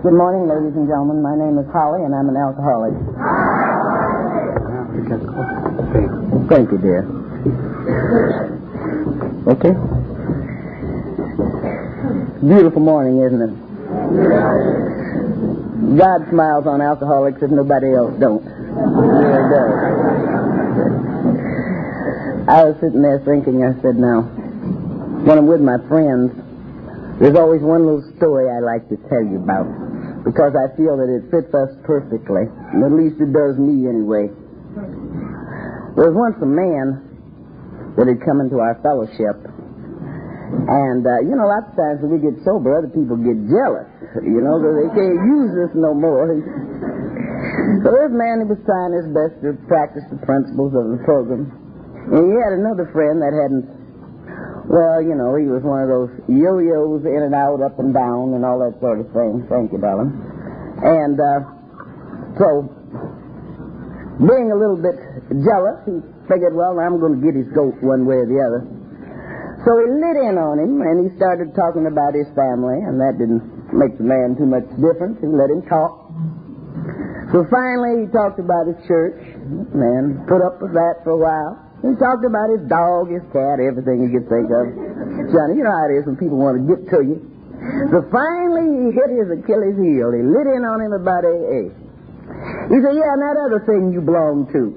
Good morning, ladies and gentlemen. My name is Holly, and I'm an alcoholic. Thank you, dear. Okay. Beautiful morning, isn't it? God smiles on alcoholics if nobody else don't. He really does. I was sitting there thinking, I said, now, when I'm with my friends, there's always one little story I like to tell you about, because I feel that it fits us perfectly, and at least it does me anyway. There was once a man that had come into our fellowship, and, lots of times when we get sober, other people get jealous, because they can't use us no more. So this man, he was trying his best to practice the principles of the program, and he had another friend that hadn't. Well, he was one of those yo-yos in and out, up and down, and all that sort of thing. Thank you, darling. And so, being a little bit jealous, he figured, well, I'm going to get his goat one way or the other. So he lit in on him, and he started talking about his family, and that didn't make the man too much difference. He let him talk. So finally, he talked about his church, and put up with that for a while. He talked about his dog, his cat, everything you could think of. Johnny, you know how it is when people want to get to you. So finally, he hit his Achilles heel. He lit in on him about AA. He said, yeah, and that other thing you belong to.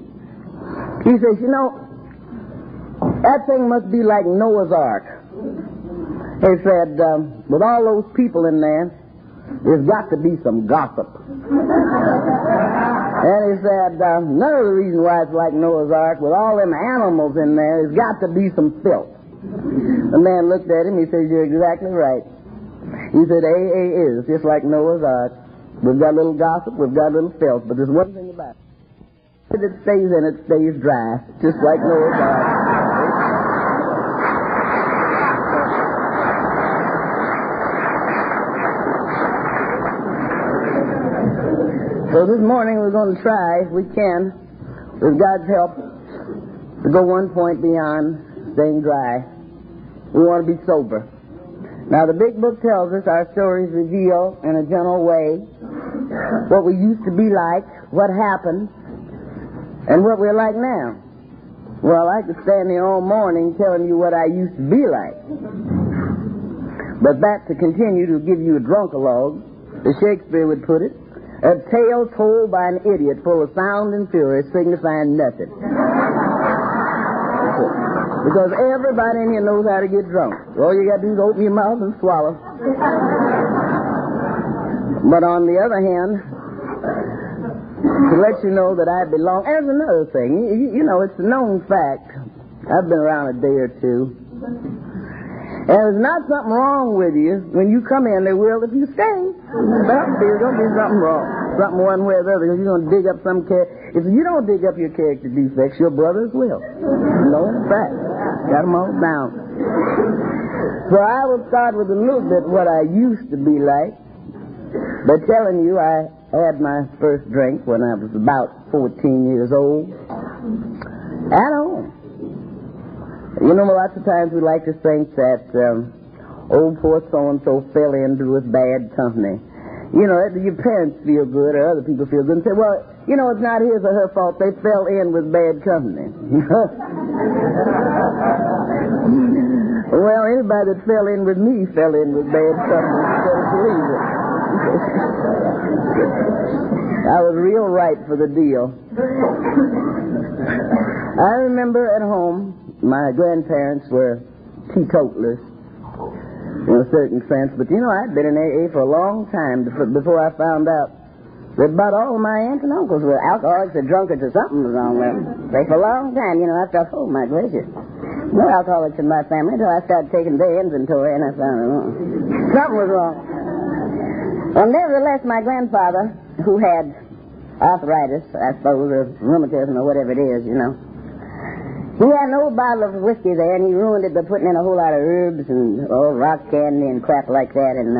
He says, that thing must be like Noah's Ark. He said, with all those people in there, there's got to be some gossip. And he said, none of the reason why it's like Noah's Ark, with all them animals in there, there's got to be some filth. The man looked at him, he says, you're exactly right. He said, AA is just like Noah's Ark. We've got a little gossip, we've got a little filth, but there's one thing about it. If it stays in it, stays dry, just like Noah's Ark. So this morning we're going to try, if we can, with God's help, to go one point beyond staying dry. We want to be sober. Now the big book tells us our stories reveal in a general way what we used to be like, what happened, and what we're like now. Well, I could stand here all morning telling you what I used to be like. But that to continue to give you a drunkalogue, as Shakespeare would put it, a tale told by an idiot full of sound and fury signifying nothing. Because everybody in here knows how to get drunk. All you got to do is open your mouth and swallow. But on the other hand, to let you know that I belong, there's another thing. It's a known fact. I've been around a day or two. And there's not something wrong with you when you come in. There will if you stay. There's going to be something wrong. Something one way or the other, because you're going to dig up some character. If you don't dig up your character defects, your brothers will. In fact. Got them all down. So I will start with a little bit what I used to be like by telling you I had my first drink when I was about 14 years old at home. Lots of times we like to think that old poor so-and-so fell into with bad company. Your parents feel good or other people feel good and say, well, it's not his or her fault. They fell in with bad company. Well, anybody that fell in with me fell in with bad company. Believe it. I was real right for the deal. I remember at home, my grandparents were teetotalers in a certain sense, but I'd been in AA for a long time before I found out that about all of my aunts and uncles were alcoholics or drunkards or something was wrong with them. For a long time, I thought, oh my gracious, no alcoholics in my family until I started taking their inventory and I found something was wrong. Well, nevertheless, my grandfather, who had arthritis, I suppose, or rheumatism or whatever it is, he had an old bottle of whiskey there, and he ruined it by putting in a whole lot of herbs and rock candy and crap like that. And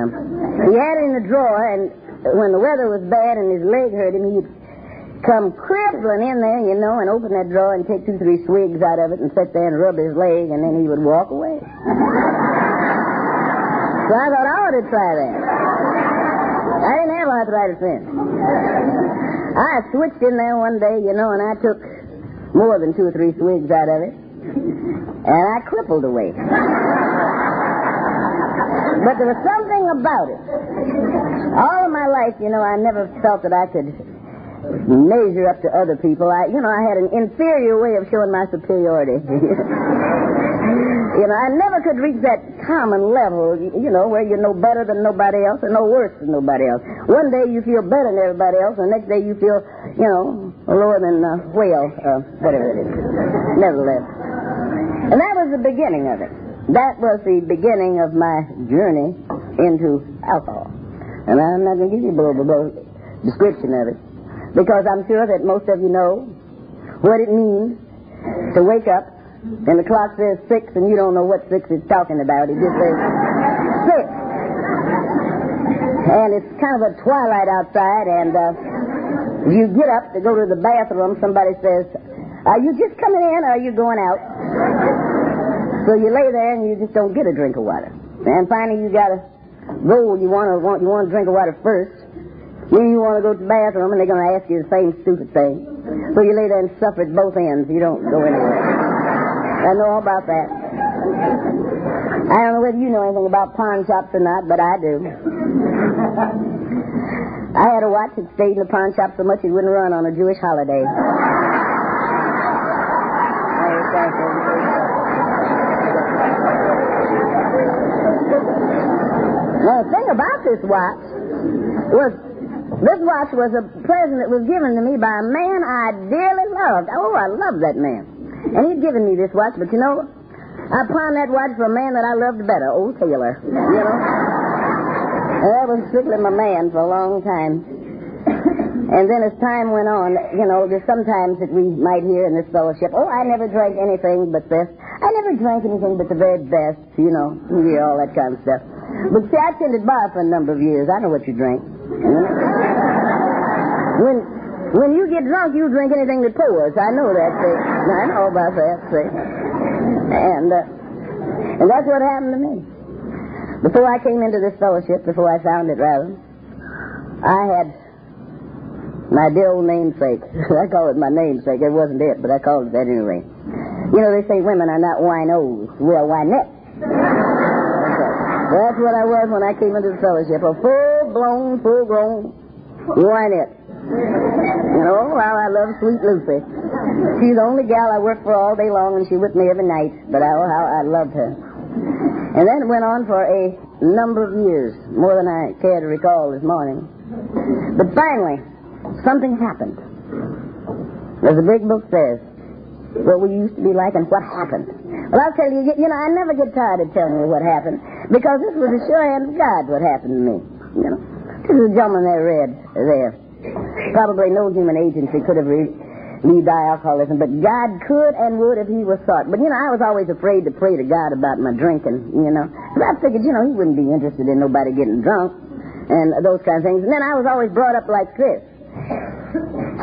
he had it in the drawer, and when the weather was bad and his leg hurt him, he'd come crippling in there, and open that drawer and take 2-3 swigs out of it and sit there and rub his leg, and then he would walk away. So I thought I ought to try that. I didn't have arthritis then. I switched in there one day, and I took more than 2 or 3 swigs out of it, and I crippled away. But there was something about it. All of my life, I never felt that I could measure up to other people. I had an inferior way of showing my superiority. I never could reach that common level, where you're no better than nobody else and no worse than nobody else. One day you feel better than everybody else, and the next day you feel, lower than whale, whatever it is. Nevertheless. And that was the beginning of it. That was the beginning of my journey into alcohol. And I'm not going to give you a description of it, because I'm sure that most of you know what it means to wake up and the clock says 6 and you don't know what 6 is talking about. It just says 6. And it's kind of a twilight outside, and you get up to go to the bathroom. Somebody says, "Are you just coming in or are you going out?" So you lay there and you just don't get a drink of water. And finally you got to go. You want a drink of water first. Then you want to go to the bathroom, and they're going to ask you the same stupid thing. So you lay there and suffer at both ends. You don't go anywhere. I know all about that. I don't know whether you know anything about pawn shops or not, but I do. I had a watch that stayed in the pawn shop so much it wouldn't run on a Jewish holiday. Now, the thing about this watch was a present that was given to me by a man I dearly loved. Oh, I loved that man. And he'd given me this watch, but I pawned that watch for a man that I loved better, old Taylor. And that was strictly my man for a long time. And then as time went on, there's sometimes that we might hear in this fellowship, "Oh, I never drank anything but this. I never drank anything but the very best," you hear all that kind of stuff. But see, I tended bar for a number of years. I know what you drink. When you get drunk, you drink anything that pours. I know that, see. I know about that, see. And that's what happened to me. Before I came into this fellowship, before I found it, rather, I had my dear old namesake. I call it my namesake. It wasn't it, but I called it that anyway. They say women are not winos. We're winettes. That's what I was when I came into the fellowship. A full-blown, full-grown winette. Well, I love Sweet Lucy. She's the only gal I worked for all day long, and she with me every night. But how I loved her. And then it went on for a number of years, more than I care to recall this morning. But finally, something happened. As the big book says, what we used to be like and what happened. Well, I'll tell you, I never get tired of telling you what happened, because this was the sure hand of God what happened to me. This is a gentleman there Probably no human agency could have relieved our alcoholism, but God could and would if he was sought. But, I was always afraid to pray to God about my drinking, Because I figured, he wouldn't be interested in nobody getting drunk and those kind of things. And then I was always brought up like this.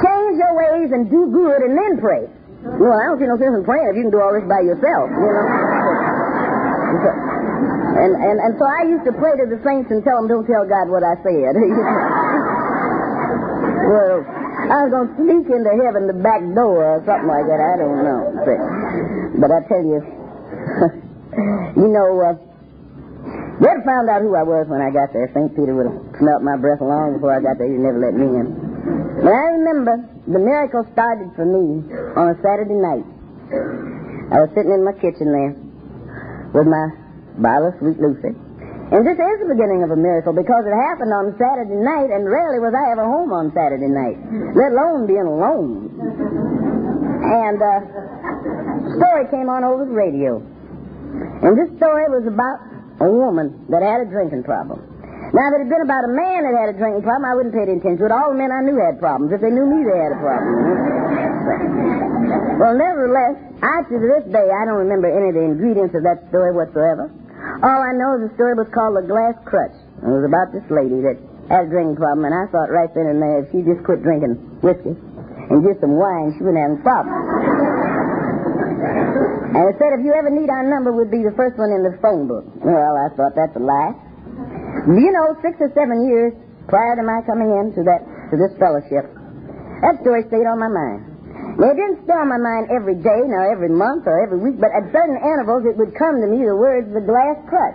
Change your ways and do good and then pray. Well, I don't see no sense in praying if you can do all this by yourself, And so I used to pray to the saints and tell them, don't tell God what I said. Well, I was going to sneak into heaven the back door or something like that. I don't know. But I tell you, they'd found out who I was when I got there. St. Peter would have smelt my breath long before I got there. He'd never let me in. But I remember the miracle started for me on a Saturday night. I was sitting in my kitchen there with my bottle of Sweet Lucy. And this is the beginning of a miracle, because it happened on Saturday night, and rarely was I ever home on Saturday night, let alone being alone. And a story came on over the radio. And this story was about a woman that had a drinking problem. Now, if it had been about a man that had a drinking problem, I wouldn't pay any attention to it. All the men I knew had problems. If they knew me, they had a problem. Well, nevertheless, to this day, I don't remember any of the ingredients of that story whatsoever. All I know is the story was called The Glass Crutch. It was about this lady that had a drinking problem, and I thought right then and there, if she just quit drinking whiskey and just some wine, she wouldn't have any problem. And it said, if you ever need our number, we'd be the first one in the phone book. Well, I thought that's a lie. 6 or 7 years prior to my coming into this fellowship. That story stayed on my mind. Now, it didn't stay on my mind every day, nor every month, or every week, but at certain intervals it would come to me, the words, the glass crutch.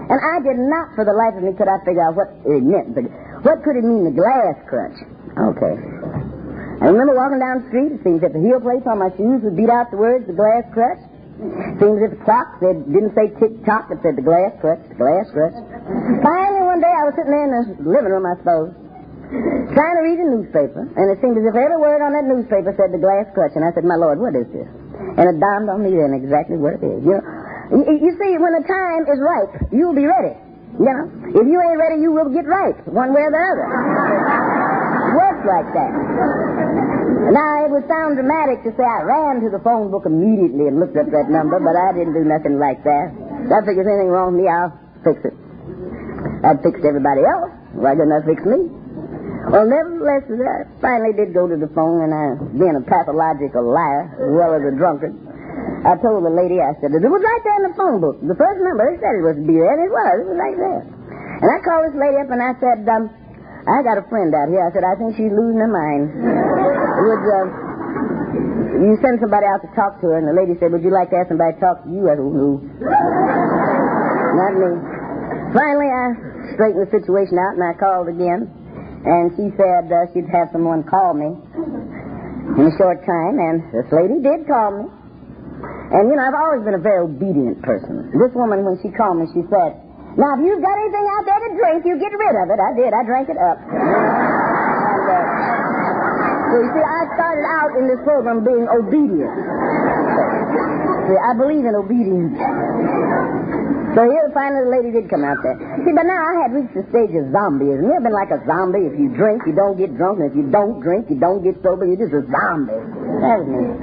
And I did not, for the life of me, could I figure out what it meant. What could it mean, the glass crutch? Okay. I remember walking down the street. It seems that the heel plates on my shoes would beat out the words, the glass crutch. It seems that the clock didn't say tick-tock, it said the glass crutch, the glass crutch. Finally, one day, I was sitting there in the living room, I suppose, trying to read a newspaper, and it seemed as if every word on that newspaper said the glass crutch, and I said, my Lord, what is this? And it dawned on me then exactly what it is. You see, when the time is ripe, you'll be ready. If you ain't ready, you will get ripe, one way or the other. It works like that. Now, it would sound dramatic to say I ran to the phone book immediately and looked up that number, but I didn't do nothing like that. I figured if there's anything wrong with me, I'll fix it. I'd fixed everybody else. Why couldn't I fix me? Well, nevertheless, I finally did go to the phone, and I, being a pathological liar as well as a drunkard, I told the lady, I said, it was right there in the phone book. The first number, it said it was to be there, and it was right there. And I called this lady up, and I said, I got a friend out here. I said, I think she's losing her mind. You send somebody out to talk to her, and the lady said, would you like to have somebody talk to you? I said, no. Not me. Finally, I straightened the situation out, and I called again. And she said she'd have someone call me in a short time, and this lady did call me. And, I've always been a very obedient person. This woman, when she called me, she said, now, if you've got anything out there to drink, you get rid of it. I did. I drank it up. So, you see, I started out in this program being obedient. See, I believe in obedience. So here, finally, the lady did come out there. See, but now I had reached the stage of zombieism. You ever been like a zombie? If you drink, you don't get drunk. And if you don't drink, you don't get sober. You're just a zombie. That was me.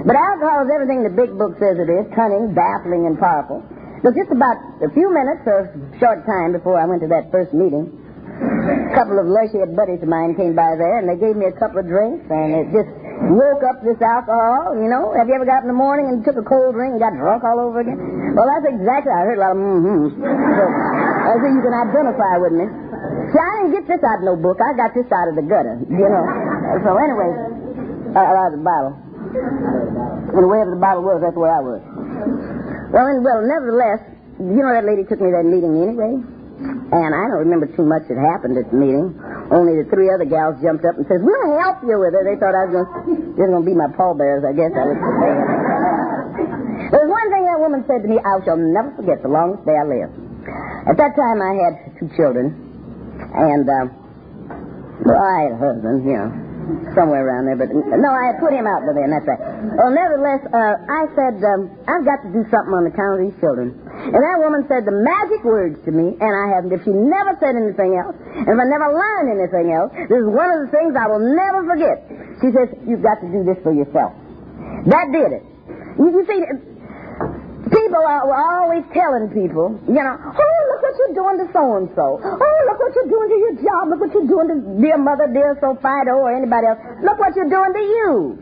But alcohol is everything the big book says it is. Cunning, baffling, and powerful. So just about a few minutes or a short time before I went to that first meeting, a couple of lushy buddies of mine came by there, and they gave me a couple of drinks, and it just woke up this alcohol, Have you ever got up in the morning and took a cold drink and got drunk all over again? Well, that's exactly, I heard a lot of mm-hmm. So you can identify with me. See, I didn't get this out of no book. I got this out of the gutter, So anyway, out of the bottle. And wherever the bottle was, that's where I was. Well, nevertheless, that lady took me to that meeting anyway. And I don't remember too much that happened at the meeting. Only the three other gals jumped up and said, we'll help you with her. They thought I was going to be my pallbearers, I guess. There's one thing that woman said to me I shall never forget the longest day I live. At that time, I had 2 children. And, I had a husband, somewhere around there. But, no, I had put him out by then, that's right. Well, nevertheless, I said, I've got to do something on account of these children. And that woman said the magic words to me, and I haven't. If she never said anything else, and if I never learned anything else, this is one of the things I will never forget. She says, you've got to do this for yourself. That did it. You see, people were always telling people, oh, look what you're doing to so-and-so. Oh, look what you're doing to your job. Look what you're doing to dear mother, dear Fido, or anybody else. Look what you're doing to you.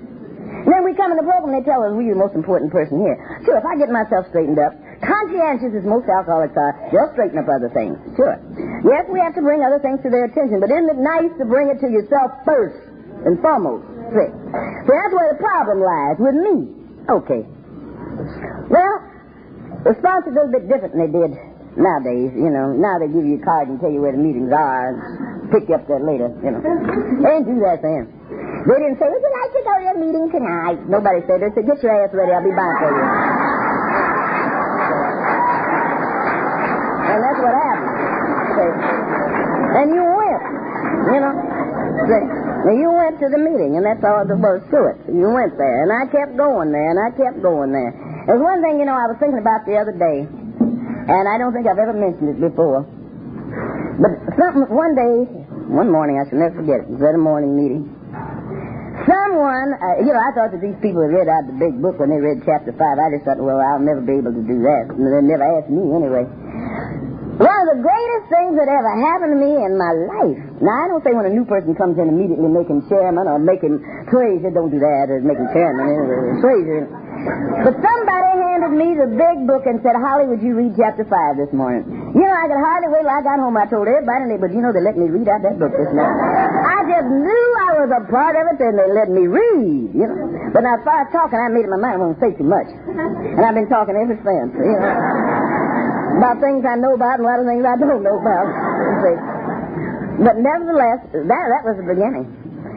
And then we come in the program, they tell us we're the most important person here. Sure, if I get myself straightened up, conscientious as most alcoholics are, they'll straighten up other things. Sure. Yes, we have to bring other things to their attention, but isn't it nice to bring it to yourself first and foremost? See, that's where the problem lies, with me. Okay. Well, the response is a little bit different than they did nowadays. Now they give you a card and tell you where the meetings are and pick you up there later, They didn't do that then. They didn't say, would you like to go to a meeting tonight? Nobody said, they said, get your ass ready, I'll be back for you. And that's what happened. And you went, Now, you went to the meeting, and that's all there was to it. You went there, and I kept going there, and I kept going there. There's one thing, I was thinking about the other day, and I don't think I've ever mentioned it before. But one morning, I shall never forget it. It was at a morning meeting. Someone, I thought that these people had read out the big book when they read chapter 5. I just thought, well, I'll never be able to do that. And they never asked me anyway. One of the greatest things that ever happened to me in my life. Now, I don't say when a new person comes in immediately make him chairman or make him treasurer. Don't do that, or make him chairman. Treasurer. But somebody handed me the big book and said, Holly, would you read chapter 5 this morning? You know, I could hardly wait till I got home. I told everybody, but you know, they let me read out that book this morning. I just knew I was a part of it, and they let me read, you know. But now, as far as talking, I made up my mind I won't say too much. And I've been talking ever since, you know. About things I know about and a lot of things I don't know about. You see. But nevertheless, that was the beginning.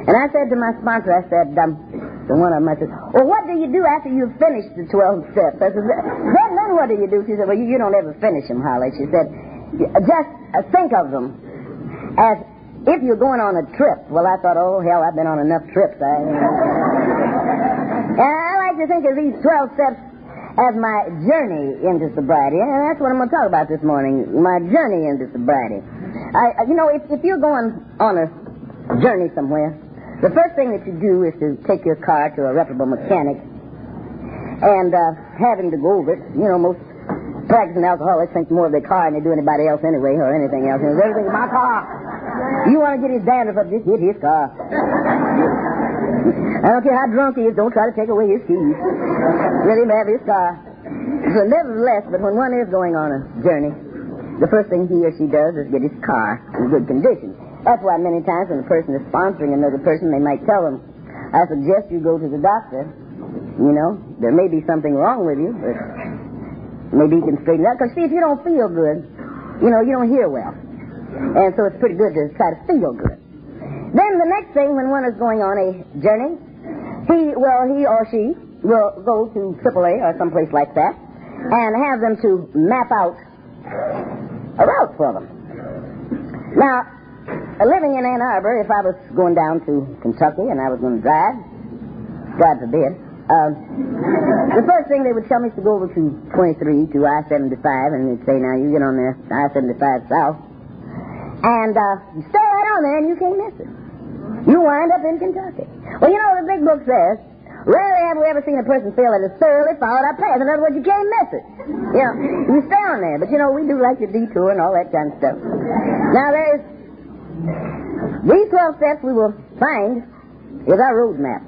And I said to my sponsor, I said, to one of them, I said, well, what do you do after you've finished the 12 steps? I said, then what do you do? She said, well, you don't ever finish them, Holly. She said, just think of them as if you're going on a trip. Well, I thought, oh, hell, I've been on enough trips. And I like to think of these 12 steps as my journey into sobriety. And that's what I'm going to talk about this morning, my journey into sobriety. You know, if you're going on a journey somewhere, the first thing that you do is to take your car to a reputable mechanic and have him to go over it. You know, most practicing alcoholics think more of their car than they do anybody else anyway, or anything else. And everything my car. You want to get his dandruff up, just hit his car. I don't care how drunk he is, don't try to take away his keys. Let him have his car. So nevertheless, but when one is going on a journey, the first thing he or she does is get his car in good condition. That's why many times when a person is sponsoring another person, they might tell them, I suggest you go to the doctor. You know, there may be something wrong with you, but maybe he can straighten it out. Because, see, if you don't feel good, you know, you don't hear well. And so it's pretty good to try to feel good. Then the next thing, when one is going on a journey, he or she will go to AAA or someplace like that and have them to map out a route for them. Now, living in Ann Arbor, if I was going down to Kentucky and I was going to drive, God forbid, the first thing they would tell me is to go over to 23 to I-75, and they'd say, now, you get on there, I-75 south, and stay right on there and you can't miss it. You wind up in Kentucky. Well, you know, the big book says, rarely have we ever seen a person fail at a thoroughly followed up path. In other words, you can't miss it. You know, you stay on there. But, you know, we do like the detour and all that kind of stuff. Now, there's these 12 steps we will find is our road map.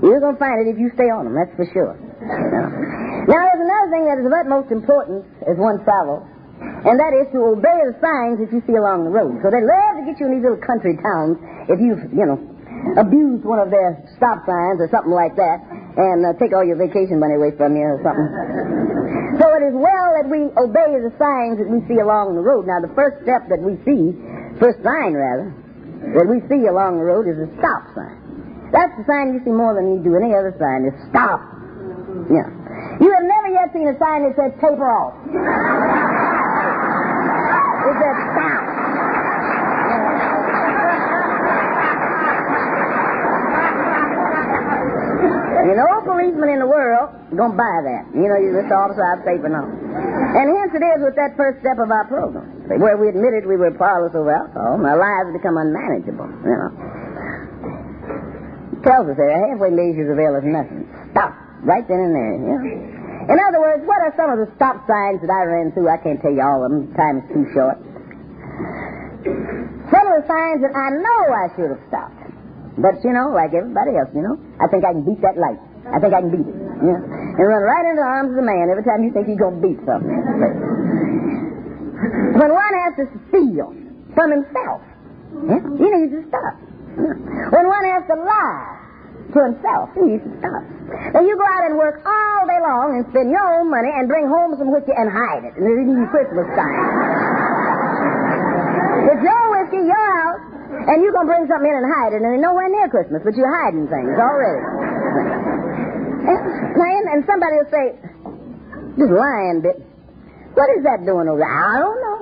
You're going to find it if you stay on them, that's for sure. Now, there's another thing that is of utmost importance as one travels, and that is to obey the signs that you see along the road. So they love to get you in these little country towns if you've, you know, abused one of their stop signs or something like that and take all your vacation money away from you or something. So it is well that we obey the signs that we see along the road. Now, the first step that we see, first sign rather, that we see along the road is a stop sign. That's the sign you see more than you do any other sign, is stop. Yeah. You have never yet seen a sign that says taper off. It says stop. You know, policeman in the world don't buy that. You know, this officer I've paid for now. And hence it is with that first step of our program, where we admitted we were powerless over alcohol, and our lives have become unmanageable, you know. It tells us there, halfway measures avail us nothing. Stop. Right then and there, you know. In other words, what are some of the stop signs that I ran through? I can't tell you all of them. Time is too short. Some of the signs that I know I should have stopped. But, you know, like everybody else, you know, I think I can beat that light. I think I can beat it. You know? And run right into the arms of the man every time you think he's going to beat something. When one has to steal from himself, he needs to stop. When one has to lie to himself, he needs to stop. Now, you go out and work all day long and spend your own money and bring home some whiskey and hide it. And it's even Christmas time. It's your whiskey, your house, and you're going to bring something in and hide it, and it's nowhere near Christmas, but you're hiding things already. And somebody will say, just lying bit. What is that doing over there? I don't know.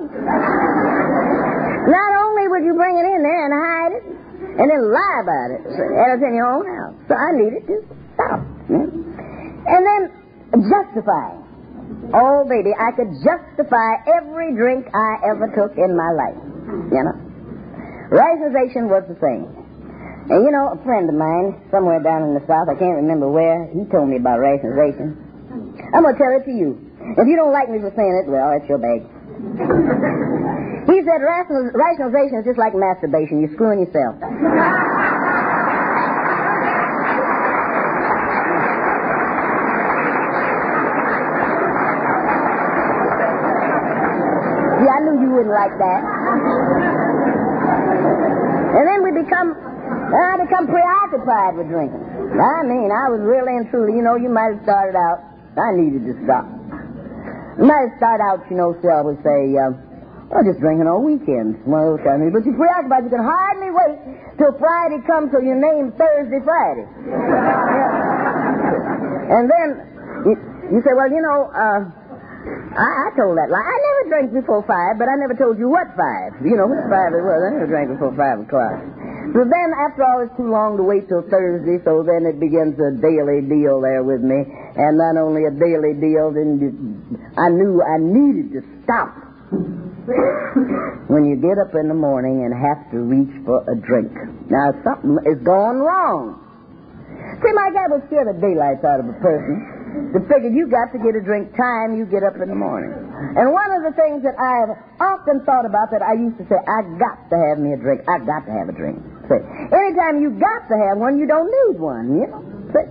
Not only would you bring it in there and hide it, and then lie about it, and it's in your own house. So I needed to stop. And then justify. Oh, baby, I could justify every drink I ever took in my life. You know? Rationalization was the thing. And, you know, a friend of mine, somewhere down in the South, I can't remember where, he told me about rationalization. I'm going to tell it to you. If you don't like me for saying it, well, that's your bag. He said rationalization is just like masturbation. You're screwing yourself. like that. And then I become preoccupied with drinking. I mean, I was really and truly, you might have started out, I needed to stop. You might have started out, shall we say, just drinking on weekends, one of those kind of things. But you're preoccupied, you can hardly wait till Friday comes till you name Thursday Friday. And then you say, well, I told that lie. I never drank before 5, but I never told you what 5. Which 5 it was. I never drank before 5 o'clock. So then, after all, it's too long to wait till Thursday, so then it begins a daily deal there with me. And not only a daily deal, then I knew I needed to stop. When you get up in the morning and have to reach for a drink. Now, something is going wrong. See, Mike, I would scare the daylights out of a person to figure you got to get a drink time you get up in the morning. And one of the things that I have often thought about that I used to say, I got to have me a drink. I got to have a drink. See, anytime you got to have one, you don't need one, See?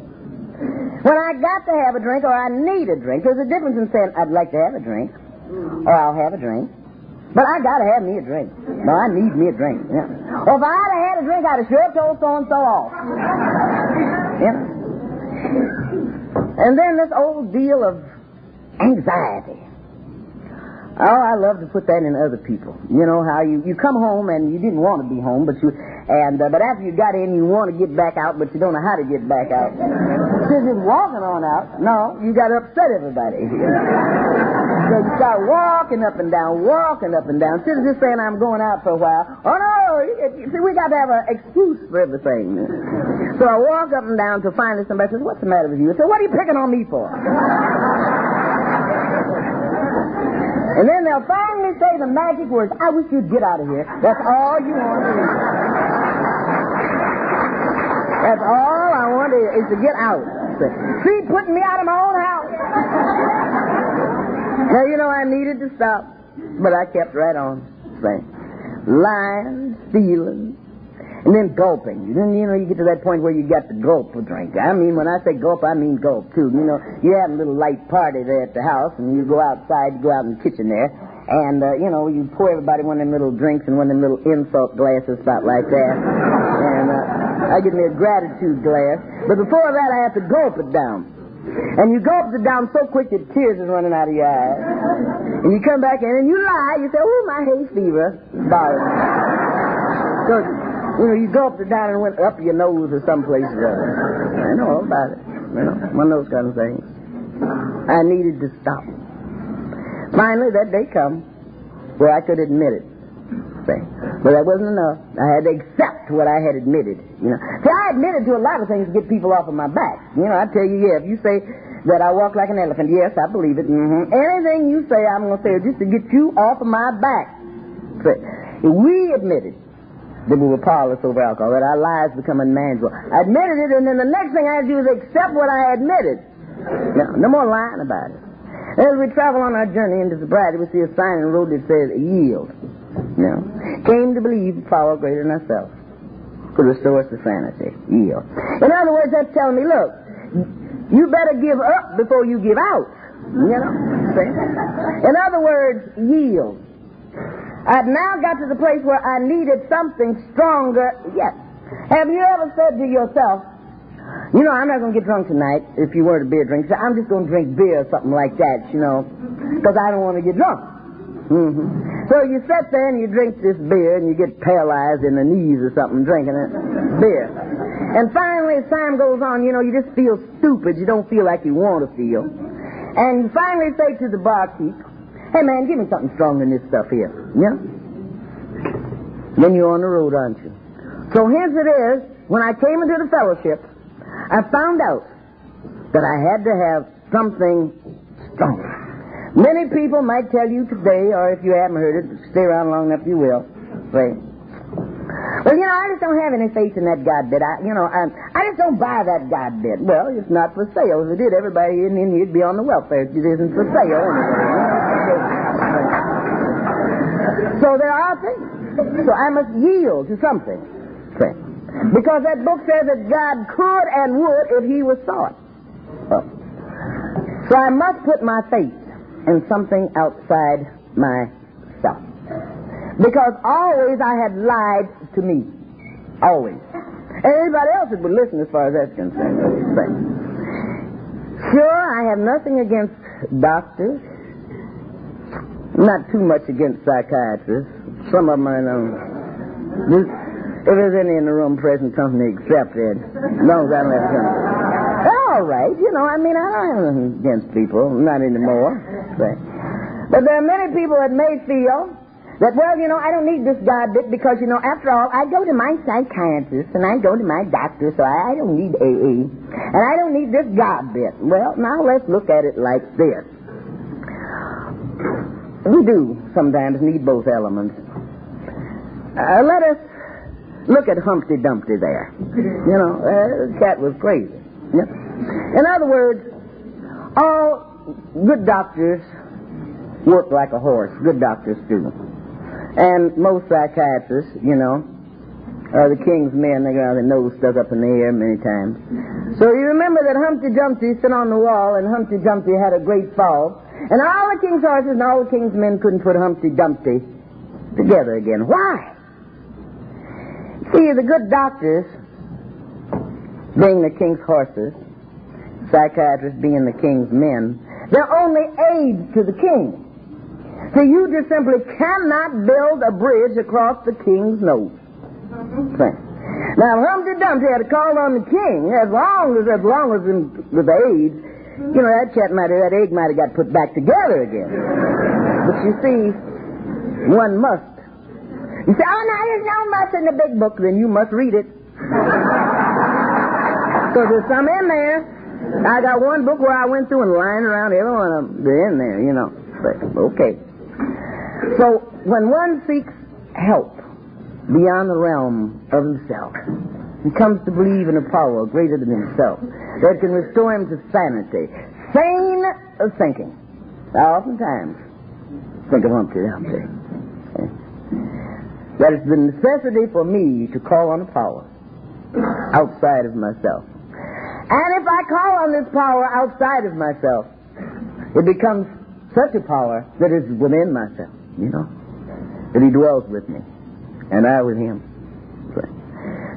When I got to have a drink or I need a drink, there's a difference in saying I'd like to have a drink or I'll have a drink. But I got to have me a drink. No, I need me a drink. Or if I'd have had a drink, I'd have sure told so-and-so off. And then this old deal of anxiety. Oh, I love to put that in other people. You know how you come home and you didn't want to be home, but after you got in, you want to get back out, but you don't know how to get back out. So just walking on out. No, you got to upset everybody. So you start walking up and down. Instead of just saying, I'm going out for a while. Oh, no, see, we got to have an excuse for everything. So I walk up and down till finally somebody says, what's the matter with you? I say, what are you picking on me for? And then they'll finally say the magic words, I wish you'd get out of here. That's all you want to do. That's all I want is to get out. See, putting me out of my own house. Now, I needed to stop, but I kept right on saying, lying, stealing, and then gulping. Then, you get to that point where you got to gulp a drink. I mean, when I say gulp, I mean gulp, too. You have a little light party there at the house, and you go outside, you go out in the kitchen there, and, you pour everybody one of them little drinks and one of them little insult glasses, about like that. And I get me a gratitude glass. But before that, I have to gulp it down. And you gulp it down so quick that tears is running out of your eyes. And you come back in and you lie. You say, oh, my hay fever is bothering me. So, you gulped it down and went up your nose or someplace or other. I know all about it. One of those kind of things. I needed to stop. Finally, that day come where I could admit it. But that wasn't enough. I had to accept what I had admitted. See, I admitted to a lot of things to get people off of my back. I tell you, if you say that I walk like an elephant, yes, I believe it. Anything you say, I'm going to say just to get you off of my back. We admitted that we were powerless over alcohol, that our lives become unmanageable. I admitted it, and then the next thing I had to do is accept what I admitted. No more lying about it. As we travel on our journey into sobriety, we see a sign on the road that says, yield. Came to believe power greater than ourselves could restore us to sanity. Yield. In other words, that's telling me, look, you better give up before you give out. See? In other words, yield. I've now got to the place where I needed something stronger yet. Have you ever said to yourself, I'm not going to get drunk tonight if you weren't a beer drinker. I'm just going to drink beer or something like that, because I don't want to get drunk. So you sit there and you drink this beer and you get paralyzed in the knees or something drinking it, beer. And finally, as time goes on, you just feel stupid. You don't feel like you want to feel. And you finally say to the barkeep, hey, man, give me something stronger than this stuff here. Then you're on the road, aren't you? So hence it is, when I came into the fellowship, I found out that I had to have something stronger. Many people might tell you today, or if you haven't heard it, stay around long enough, you will. Say, well, I just don't have any faith in that God bit. I just don't buy that God bit. Well, it's not for sale. If it did, everybody in here would be on the welfare. It isn't for sale. So there are things. So I must yield to something. Say, because that book says that God could and would if he was sought. So I must put my faith in something outside myself. Because always I had lied to me. Always. And anybody else that would listen as far as that's concerned. Sure, I have nothing against doctors. Not too much against psychiatrists. Some of them I know. If there's any in the room present company accepted, as long as I don't have company. All right, I don't have anything against people. Not anymore. But there are many people that may feel that, well, I don't need this God bit because, after all, I go to my psychiatrist and I go to my doctor, so I don't need AA. And I don't need this God bit. Well, now let's look at it like this. We do sometimes need both elements. Let us look at Humpty Dumpty there. The cat was crazy. Yep. In other words, all good doctors work like a horse. Good doctors do. And most psychiatrists, are the king's men. They got their nose stuck up in the air many times. So you remember that Humpty Dumpty stood on the wall, and Humpty Dumpty had a great fall. And all the king's horses and all the king's men couldn't put Humpty Dumpty together again. Why? See, the good doctors, being the king's horses, psychiatrists being the king's men, they're only aids to the king. See, you just simply cannot build a bridge across the king's nose. Now, if Humpty Dumpty had called on the king, as long as with aids, that egg might have got put back together again. But you see, one must. You say, oh, no, there's no must in the big book. Then you must read it. Because there's some in there. I got one book where I went through and lined around every one of them. They're in there, But, okay. So, when one seeks help beyond the realm of himself, he comes to believe in a power greater than himself that can restore him to sanity, sane thinking. I oftentimes think of Humpty Dumpty. That it's the necessity for me to call on a power outside of myself. And if I call on this power outside of myself, it becomes such a power that is within myself, that he dwells with me, and I with him.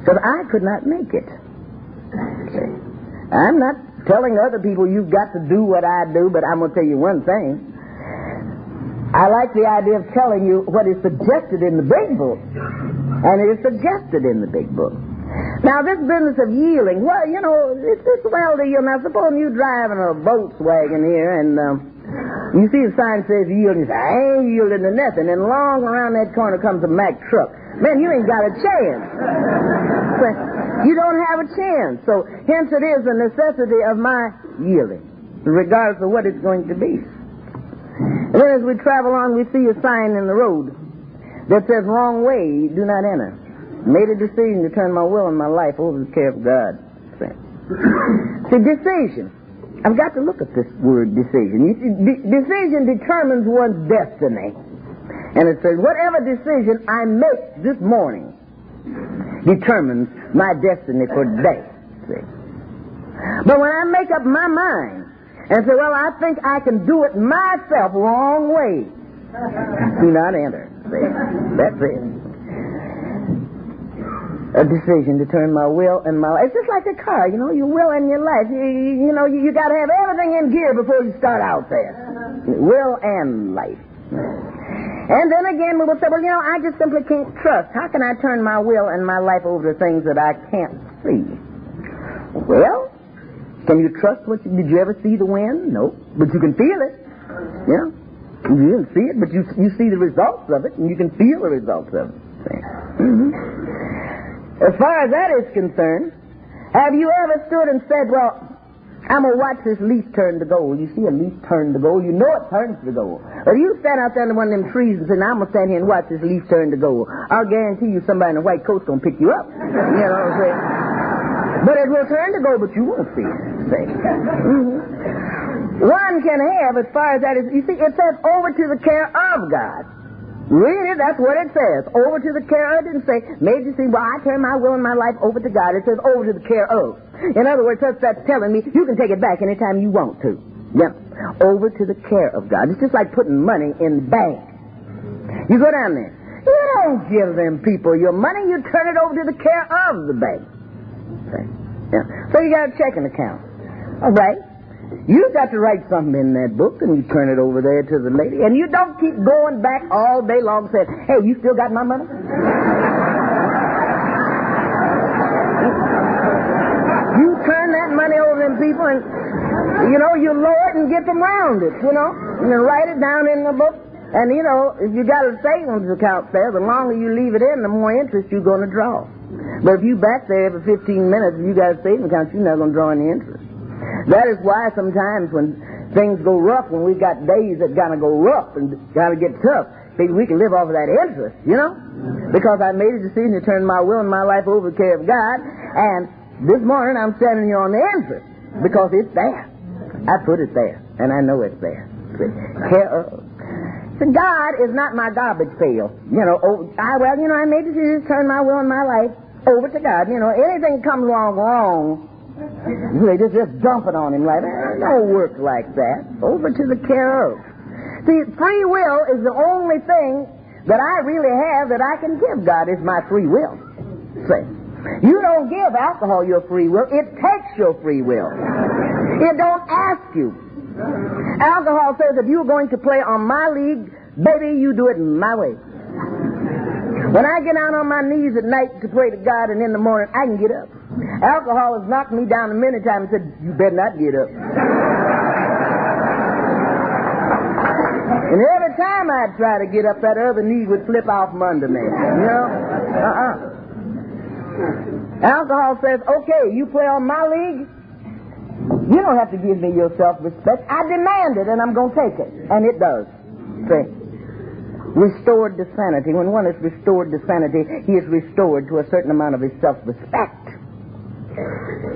So I could not make it. I'm not telling other people you've got to do what I do, but I'm going to tell you one thing. I like the idea of telling you what is suggested in the big book. And it is suggested in the big book. Now, this business of yielding, well, it's well to yield. Now, suppose you driving a Volkswagen here and you see a sign that says yield, and you say, I ain't yielding to nothing. And along around that corner comes a Mack truck. Man, you ain't got a chance. You don't have a chance. So, hence it is the necessity of my yielding, regardless of what it's going to be. And then as we travel on, we see a sign in the road that says, wrong way, do not enter. Made a decision to turn my will and my life over to the care of God. See, decision. I've got to look at this word decision. You see, decision determines one's destiny. And it says, whatever decision I make this morning determines my destiny for today. See? But when I make up my mind and say, well, I think I can do it myself, wrong way, do not enter. See? That's it. A decision to turn my will and my life. It's just like a car, your will and your life. You got to have everything in gear before you start out there. Will and life. And then again, we will say, well, I just simply can't trust. How can I turn my will and my life over to things that I can't see? Well, can you trust did you ever see the wind? No. But you can feel it. You didn't see it, but you see the results of it, and you can feel the results of it. As far as that is concerned, have you ever stood and said, well, I'm going to watch this leaf turn to gold. You see a leaf turn to gold, you know it turns to gold. But you stand out there under one of them trees and say, now I'm going to stand here and watch this leaf turn to gold. I'll guarantee you somebody in a white coat's going to pick you up. You know what I'm saying? But it will turn to gold, but you won't see it. One can have, as far as that is, you see, it says over to the care of God. Read it, that's what it says. Over to the care of. It didn't say, made you see, well, I turn my will and my life over to God. It says over to the care of. In other words, that's telling me you can take it back anytime you want to. Yeah. Over to the care of God. It's just like putting money in the bank. You go down there. You don't give them people your money. You turn it over to the care of the bank. Okay. Yeah. So you got a checking account. All right. You got to write something in that book, and you turn it over there to the lady, and you don't keep going back all day long saying, hey, you still got my money? You turn that money over to them people, and, you lower it and get them rounded, and then write it down in the book. And, if you got a savings account there, the longer you leave it in, the more interest you're going to draw. But if you back there for 15 minutes and you got a savings account, you're not going to draw any interest. That is why sometimes when things go rough, when we've got days that gotta go rough and gotta get tough, maybe we can live off of that interest, Because I made a decision to turn my will and my life over to the care of God, and this morning I'm standing here on the interest because it's there. I put it there, and I know it's there. Care of. So God is not my garbage pail. I made a decision to turn my will and my life over to God. Anything comes along wrong, they just dump it on him like that. It don't work like that. Over to the care of. See, free will is the only thing that I really have that I can give God is my free will. See, you don't give alcohol your free will. It takes your free will. It don't ask you. Alcohol says if you're going to play on my league, baby, you do it my way. When I get down on my knees at night to pray to God and in the morning, I can get up. Alcohol has knocked me down many times and said, you better not get up. And every time I'd try to get up, that other knee would flip off from under me. Alcohol says, okay, you play on my league, you don't have to give me your self-respect. I demand it, and I'm going to take it. And it does. See? Restored to sanity. When one is restored to sanity, he is restored to a certain amount of his self-respect.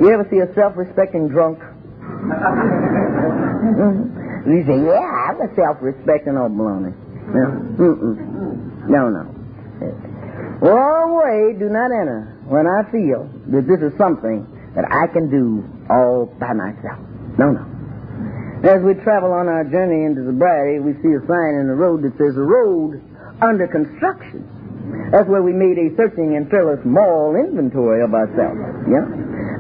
You ever see a self-respecting drunk? You say, yeah, I'm a self-respecting old baloney. No. Wrong way, do not enter when I feel that this is something that I can do all by myself. No. As we travel on our journey into sobriety, we see a sign in the road that says, a road under construction. That's where we made a searching and fearless moral inventory of ourselves.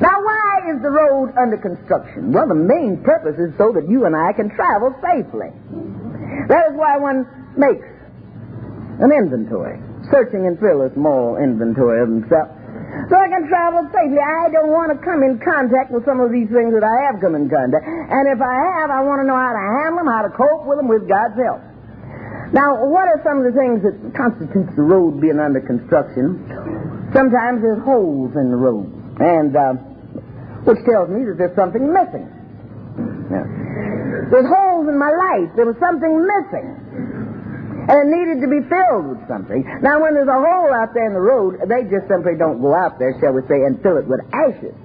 Now, why is the road under construction? Well, the main purpose is so that you and I can travel safely. That is why one makes an inventory, searching and fearless moral inventory of himself. So I can travel safely. I don't want to come in contact with some of these things that I have come in contact. And if I have, I want to know how to handle them, how to cope with them with God's help. Now, what are some of the things that constitutes the road being under construction? Sometimes there's holes in the road, and which tells me that there's something missing. Now, there's holes in my life. There was something missing. And it needed to be filled with something. Now, when there's a hole out there in the road, they just simply don't go out there, shall we say, and fill it with ashes.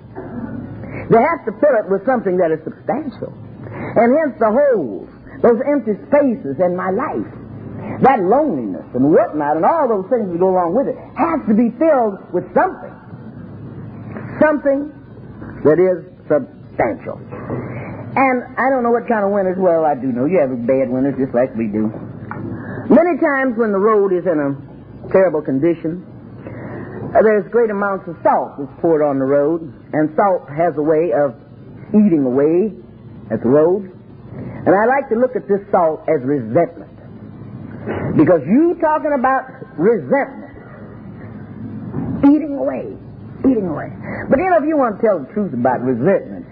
They have to fill it with something that is substantial. And hence the holes, those empty spaces in my life, that loneliness and whatnot and all those things that go along with it, has to be filled with something. Something that is substantial. And I don't know what kind of winters. Well, I do know you have bad winters just like we do. Many times when the road is in a terrible condition, there's great amounts of salt that's poured on the road, and salt has a way of eating away at the road. And I like to look at this salt as resentment. Because you talking about resentment, eating away. But if you want to tell the truth about resentment,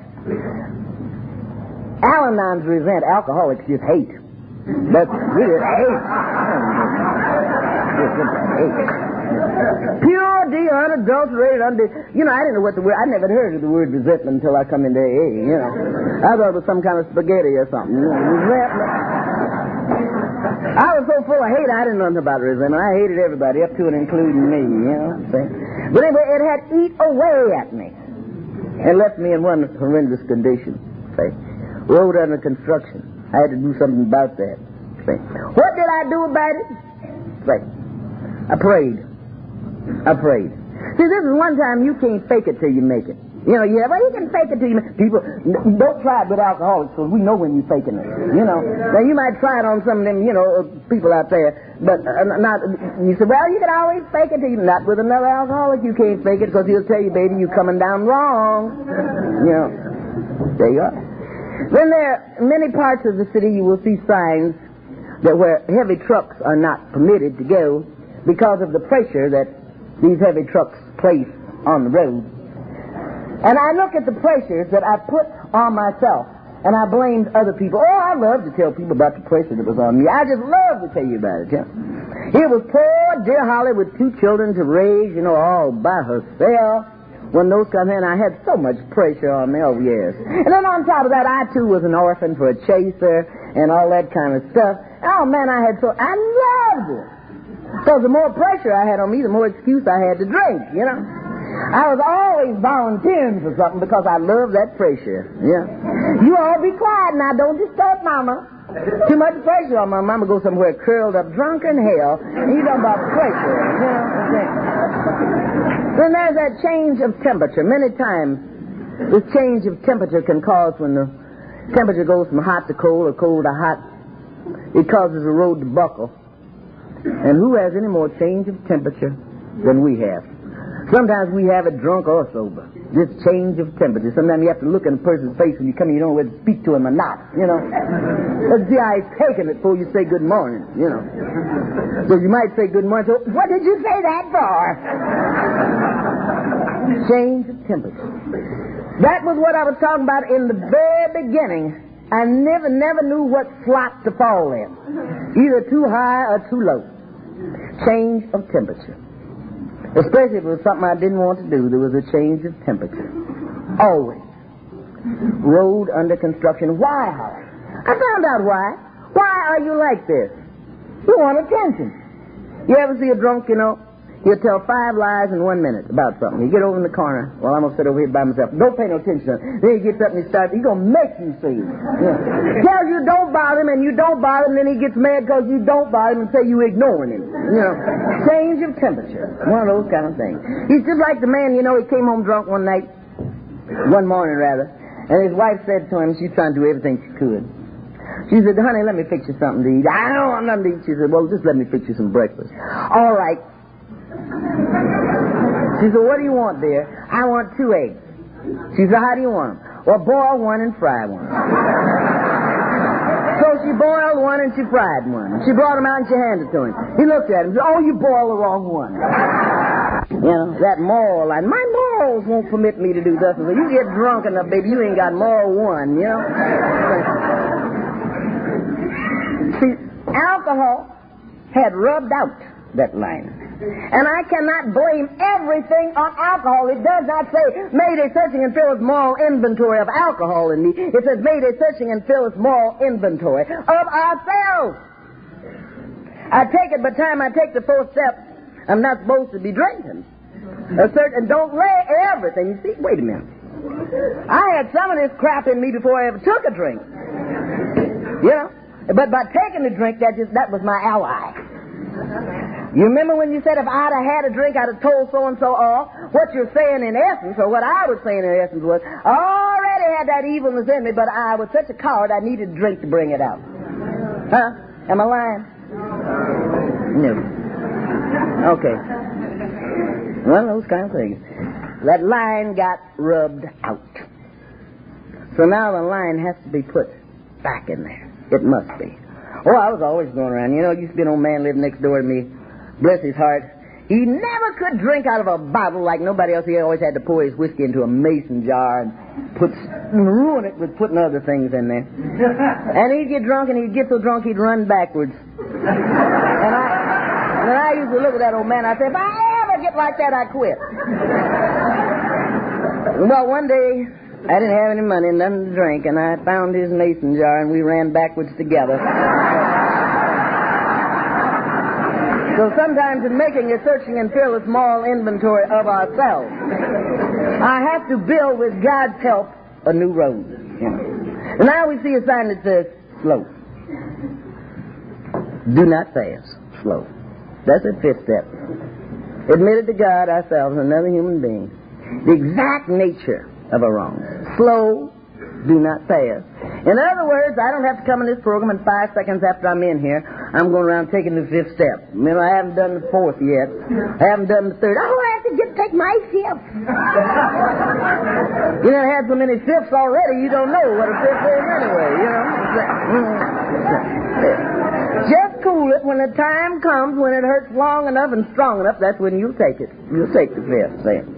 Al-Anons resent, alcoholics just hate. That's really hate. Pure, unadulterated, I didn't know what the word, I never heard of the word resentment until I come into AA, I thought it was some kind of spaghetti or something. Resentment. I was so full of hate, I didn't know nothing about resentment. I hated everybody, up to and including me, But anyway, it had eat away at me and left me in one horrendous condition. Road under construction. I had to do something about that. What did I do about it? I prayed. See, this is one time you can't fake it till you make it. You know, yeah, well, he can fake it to you. People, don't try it with alcoholics because we know when you're faking it. You know, now you might try it on some of them, you know, people out there, but not. You say, well, you can always fake it to you. Not with another alcoholic, you can't fake it because he'll tell you, baby, you're coming down wrong. You know, there you are. Then there, in many parts of the city, you will see signs that where heavy trucks are not permitted to go because of the pressure that these heavy trucks place on the road. And I look at the pressures that I put on myself, and I blamed other people. Oh, I love to tell people about the pressure that was on me. I just love to tell you about it, yeah. Here was poor dear Holly with 2 children to raise, you know, all by herself. When those come in, I had so much pressure on me, oh, yes. And then on top of that, I, too, was an orphan for a chaser and all that kind of stuff. Oh, man, I loved it. Because the more pressure I had on me, the more excuse I had to drink, you know. I was always volunteering for something because I love that pressure. Yeah. You all be quiet now. Don't disturb Mama. Too much pressure on my Mama. Go somewhere curled up, drunk in hell. And you talking about pressure. You know what I'm saying? Then there's that change of temperature. Many times, this change of temperature can cause, when the temperature goes from hot to cold or cold to hot, it causes the road to buckle. And who has any more change of temperature than we have? Sometimes we have it drunk or sober. This change of temperature. Sometimes you have to look in a person's face when you come in. You don't know whether to speak to him or not, you know. Let's see how he's taking it before you say good morning, you know. So you might say good morning. So what did you say that for? Change of temperature. That was what I was talking about in the very beginning. I never knew what slot to fall in. Either too high or too low. Change of temperature. Especially if it was something I didn't want to do, there was a change of temperature. Always. Road under construction. Why, Holly? I found out why. Why are you like this? You want attention. You ever see a drunk, you know? He'll tell 5 lies in 1 minute about something. You get over in the corner. Well, I'm going to sit over here by myself. Don't pay no attention to him. Then he gets up and he's going to make you see him. Yeah. Tells you don't bother him and you don't bother him, and then he gets mad because you don't bother him and say you ignoring him. You know, change of temperature. One of those kind of things. He's just like the man, you know, he came home drunk one morning rather, and his wife said to him, she's trying to do everything she could. She said, honey, let me fix you something to eat. I don't want nothing to eat. She said, well, just let me fix you some breakfast. All right. She said, what do you want, dear? I want 2 eggs. She said, how do you want them? Well, boil one and fry one. So she boiled one and she fried one. She brought them out and she handed it to him. He looked at him and said, oh, you boiled the wrong one. You know, that moral line. My morals won't permit me to do this. So you get drunk enough, baby, you ain't got moral one, you know. See, alcohol had rubbed out that line. And I cannot blame everything on alcohol. It does not say, Mayday searching and fill its moral inventory of alcohol in me. It says, Mayday searching and fill its moral inventory of ourselves. I take it by the time I take the 4th step, I'm not supposed to be drinking. And don't lay everything. You see, wait a minute. I had some of this crap in me before I ever took a drink. You know? But by taking the drink, that was my ally. You remember when you said if I'd have had a drink, I'd have told so-and-so off? What you're saying in essence, or what I was saying in essence was, I already had that evilness in me, but I was such a coward, I needed a drink to bring it out. Huh? Am I lying? No. Okay. One of those kind of things. That line got rubbed out. So now the line has to be put back in there. It must be. Oh, I was always going around. You know, used to be an old man living next door to me. Bless his heart. He never could drink out of a bottle like nobody else. He always had to pour his whiskey into a mason jar and ruin it with putting other things in there. And he'd get drunk, and he'd get so drunk he'd run backwards. And I used to look at that old man. I said, if I ever get like that, I quit. Well, one day I didn't have any money, nothing to drink, and I found his mason jar, and we ran backwards together. So sometimes in making a searching and fearless moral inventory of ourselves, I have to build with God's help a new road. And now we see a sign that says slow. Do not fast. Slow. That's the 5th step. Admitted to God, ourselves, another human being. The exact nature of a wrong. Slow, do not pass. In other words, I don't have to come in this program and 5 seconds after I'm in here, I'm going around taking the 5th step. You know, I haven't done the 4th yet. I haven't done the 3rd. Oh, I have to take my 5th. You know, I had so many 5ths already, you don't know what a 5th is anyway, you know. Just cool it when the time comes, when it hurts long enough and strong enough, that's when you'll take it. You'll take the 5th then.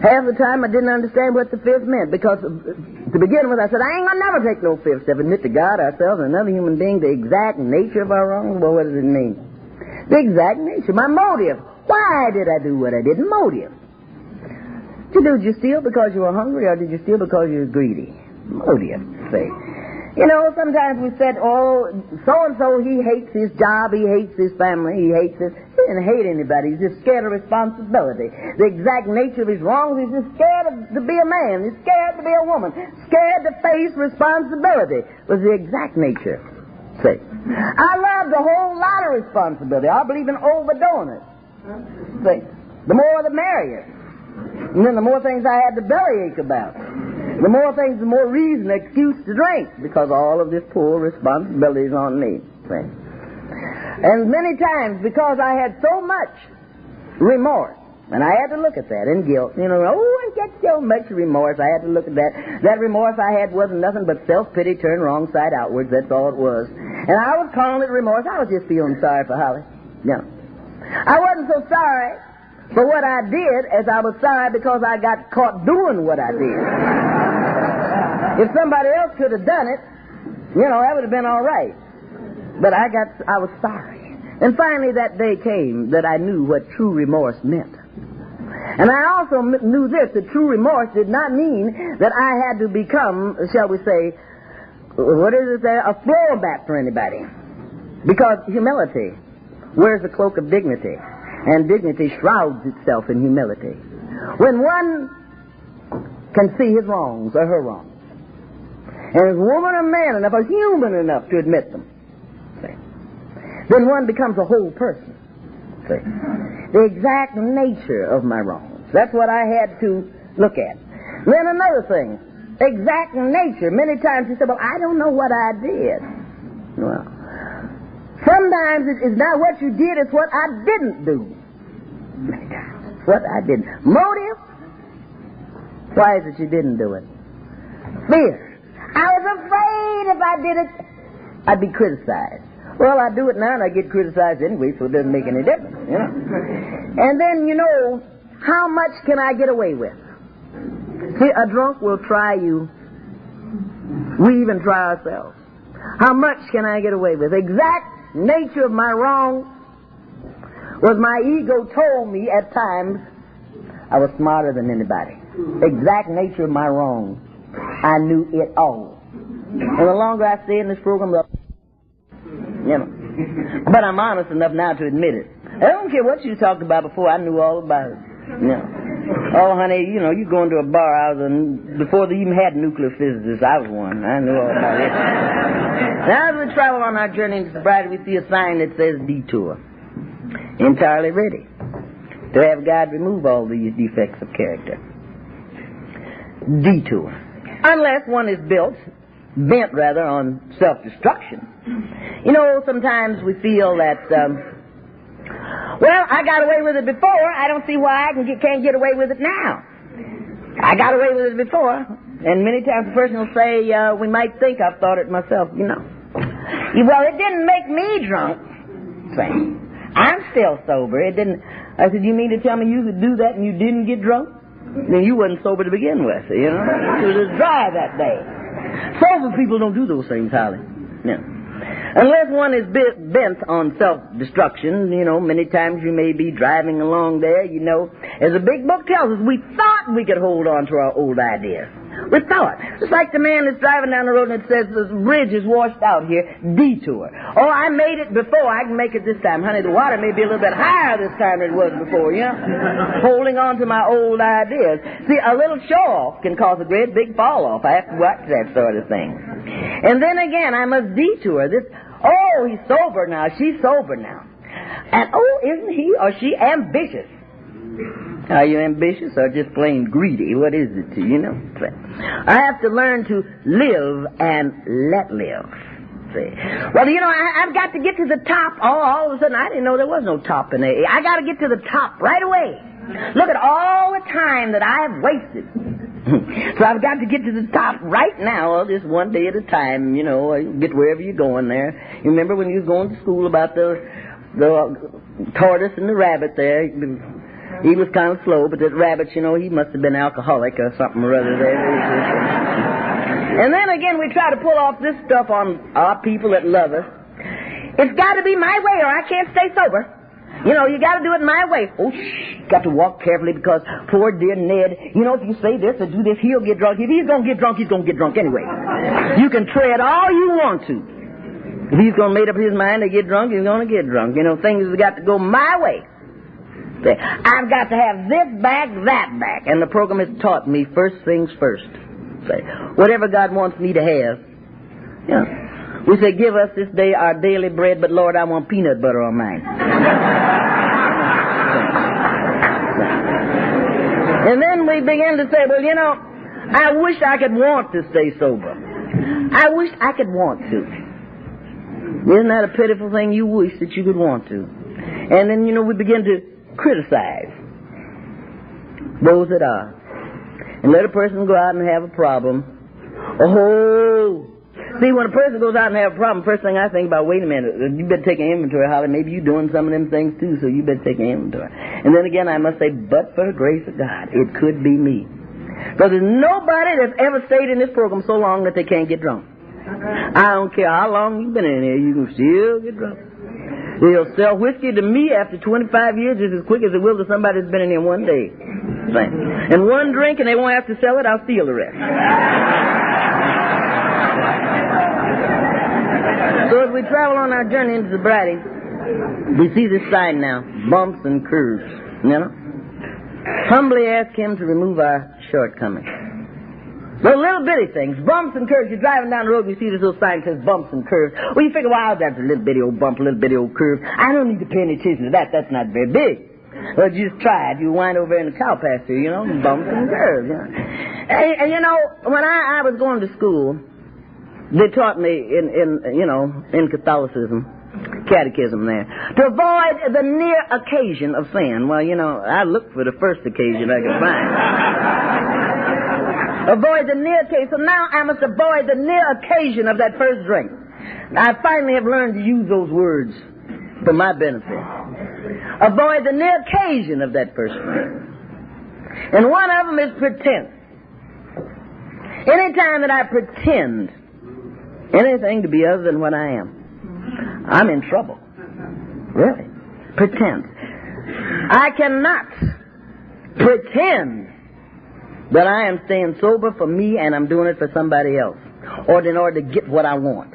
Half the time I didn't understand what the 5th meant because to begin with I said, I ain't gonna never take no 5th step. Admit to God, ourselves, and another human being the exact nature of our wrongs. Well, what does it mean? The exact nature. My motive. Why did I do what I did? Motive. Did you steal because you were hungry or did you steal because you were greedy? Motive, say. You know, sometimes we said, oh, so-and-so, he hates his job, he hates his family, he hates his... He didn't hate anybody. He's just scared of responsibility. The exact nature of his wrongs, he's just scared to be a man. He's scared to be a woman. Scared to face responsibility was the exact nature. See? I love the whole lot of responsibility. I believe in overdoing it. See? The more the merrier. And then the more things I had to bellyache about. The more things, the more reason, excuse to drink, because all of this poor responsibility is on me. See? And many times, because I had so much remorse, and I had to look at that, and guilt, you know, I get so much remorse, I had to look at that. That remorse I had wasn't nothing but self-pity turned wrong side outwards, that's all it was. And I was calling it remorse, I was just feeling sorry for Holly. No. I wasn't so sorry for what I did as I was sorry because I got caught doing what I did. If somebody else could have done it, you know, that would have been all right. But I was sorry. And finally that day came that I knew what true remorse meant. And I also knew this, that true remorse did not mean that I had to become, shall we say, what is it there, a throwback for anybody. Because humility wears the cloak of dignity. And dignity shrouds itself in humility. When one can see his wrongs or her wrongs, and is woman or man enough or human enough to admit them, see, then one becomes a whole person. See, the exact nature of my wrongs. That's what I had to look at. Then another thing, exact nature. Many times you say, well, I don't know what I did. Well, sometimes it's not what you did, it's what I didn't do. Many times. It's what I didn't. Motive? Why is it you didn't do it? Fear. I was afraid if I did it, I'd be criticized. Well, I do it now and I get criticized anyway, so it doesn't make any difference, you know. And then, you know, how much can I get away with? See, a drunk will try you. We even try ourselves. How much can I get away with? Exact nature of my wrong was my ego told me at times I was smarter than anybody. Exact nature of my wrong. I knew it all. And the longer I stay in this program, you know. But I'm honest enough now to admit it. I don't care what you talked about before, I knew all about it. You know. Oh, honey, you know, you go into a bar, before they even had nuclear physicists, I was one. I knew all about it. Now as we travel on our journey into sobriety, we see a sign that says Detour. Entirely ready to have God remove all these defects of character. Detour. Unless one is bent on self-destruction. You know, sometimes we feel that, well, I got away with it before, I don't see why I can't get away with it now. I got away with it before, and many times the person will say, we might think I've thought it myself, you know. Well, it didn't make me drunk. Say, I'm still sober. It didn't. I said, you mean to tell me you could do that and you didn't get drunk? Then you wasn't sober to begin with, you know. You was just dry that day. Sober people don't do those things, Holly. No. Unless one is bent on self-destruction, you know, many times you may be driving along there, you know. As the big book tells us, we thought we could hold on to our old ideas. We thought. Just like the man that's driving down the road and it says, the bridge is washed out here, detour. Oh, I made it before, I can make it this time. Honey, the water may be a little bit higher this time than it was before, you know. Holding on to my old ideas. See, a little show-off can cause a great big fall-off. I have to watch that sort of thing. And then again, I must detour this. Oh, he's sober now. She's sober now. And oh, isn't he or she ambitious? Are you ambitious or just plain greedy? What is it to you, I have to learn to live and let live. See? Well, I've got to get to the top. All of a sudden, I didn't know there was no top in AA. I got to get to the top right away. Look at all the time that I have wasted. So I've got to get to the top right now, just one day at a time, get wherever you're going there. You remember when you was going to school about the tortoise and the rabbit there? He was kind of slow, but that rabbit, he must have been alcoholic or something or other there. And then again, we try to pull off this stuff on our people that love us. It's got to be my way or I can't stay sober. You got to do it my way. Oh, got to walk carefully because poor dear Ned, if you say this or do this, he'll get drunk. If he's going to get drunk, he's going to get drunk anyway. You can tread all you want to. If he's going to make up his mind to get drunk, he's going to get drunk. Things have got to go my way. I've got to have this back, that back. And the program has taught me first things first. Whatever God wants me to have. We say, give us this day our daily bread, but Lord, I want peanut butter on mine. And then we begin to say, well, I wish I could want to stay sober. I wish I could want to. Isn't that a pitiful thing? You wish that you could want to. And then, we begin to criticize those that are. And let a person go out and have a problem. Oh, see, when a person goes out and have a problem, first thing I think about, wait a minute, you better take an inventory, Holly. Maybe you're doing some of them things too, so you better take an inventory. And then again, I must say, but for the grace of God, it could be me. Because there's nobody that's ever stayed in this program so long that they can't get drunk. I don't care how long you've been in here, you can still get drunk. They'll sell whiskey to me after 25 years just as quick as it will to somebody that's been in here one day. And one drink and they won't have to sell it, I'll steal the rest. So as we travel on our journey into sobriety, we see this sign now, bumps and curves, Humbly ask Him to remove our shortcomings. Those little bitty things, bumps and curves. You're driving down the road and you see this little sign that says bumps and curves. Well, you figure, wow, that's a little bitty old bump, a little bitty old curve. I don't need to pay any attention to that. That's not very big. Well, you just try it. You wind over in the cow pasture, bumps and curves. And when I was going to school, they taught me in Catholicism, catechism there, to avoid the near occasion of sin. Well, I looked for the first occasion I could find. Avoid the near occasion. So now I must avoid the near occasion of that first drink. I finally have learned to use those words for my benefit. Avoid the near occasion of that first drink. And one of them is pretense. Anytime that I pretend anything to be other than what I am, I'm in trouble. Really. Pretense. I cannot pretend that I am staying sober for me and I'm doing it for somebody else, or in order to get what I want.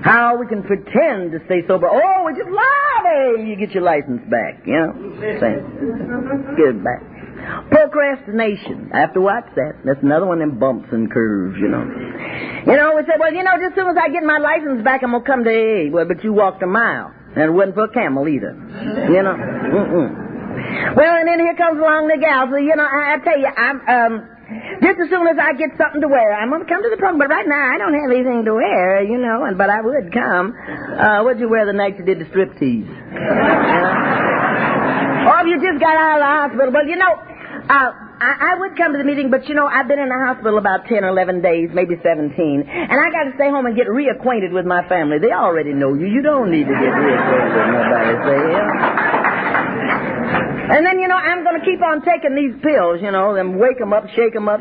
How we can pretend to stay sober. Oh, we just lie. You get your license back. Get it back. Procrastination. I have to watch that. That's another one of them bumps and curves, We say, well, just as soon as I get my license back, I'm going to come to AA. Well, but you walked a mile. And it wasn't for a camel either. Well, and then here comes along the gal. So, I tell you, I'm, just as soon as I get something to wear, I'm going to come to the program. But right now, I don't have anything to wear, but I would come. What'd you wear the night you did the striptease? Or if you just got out of the hospital. Well, I would come to the meeting, but, I've been in the hospital about 10 or 11 days, maybe 17. And I got to stay home and get reacquainted with my family. They already know you. You don't need to get reacquainted with nobody, And then, I'm going to keep on taking these pills, them wake them up, shake them up,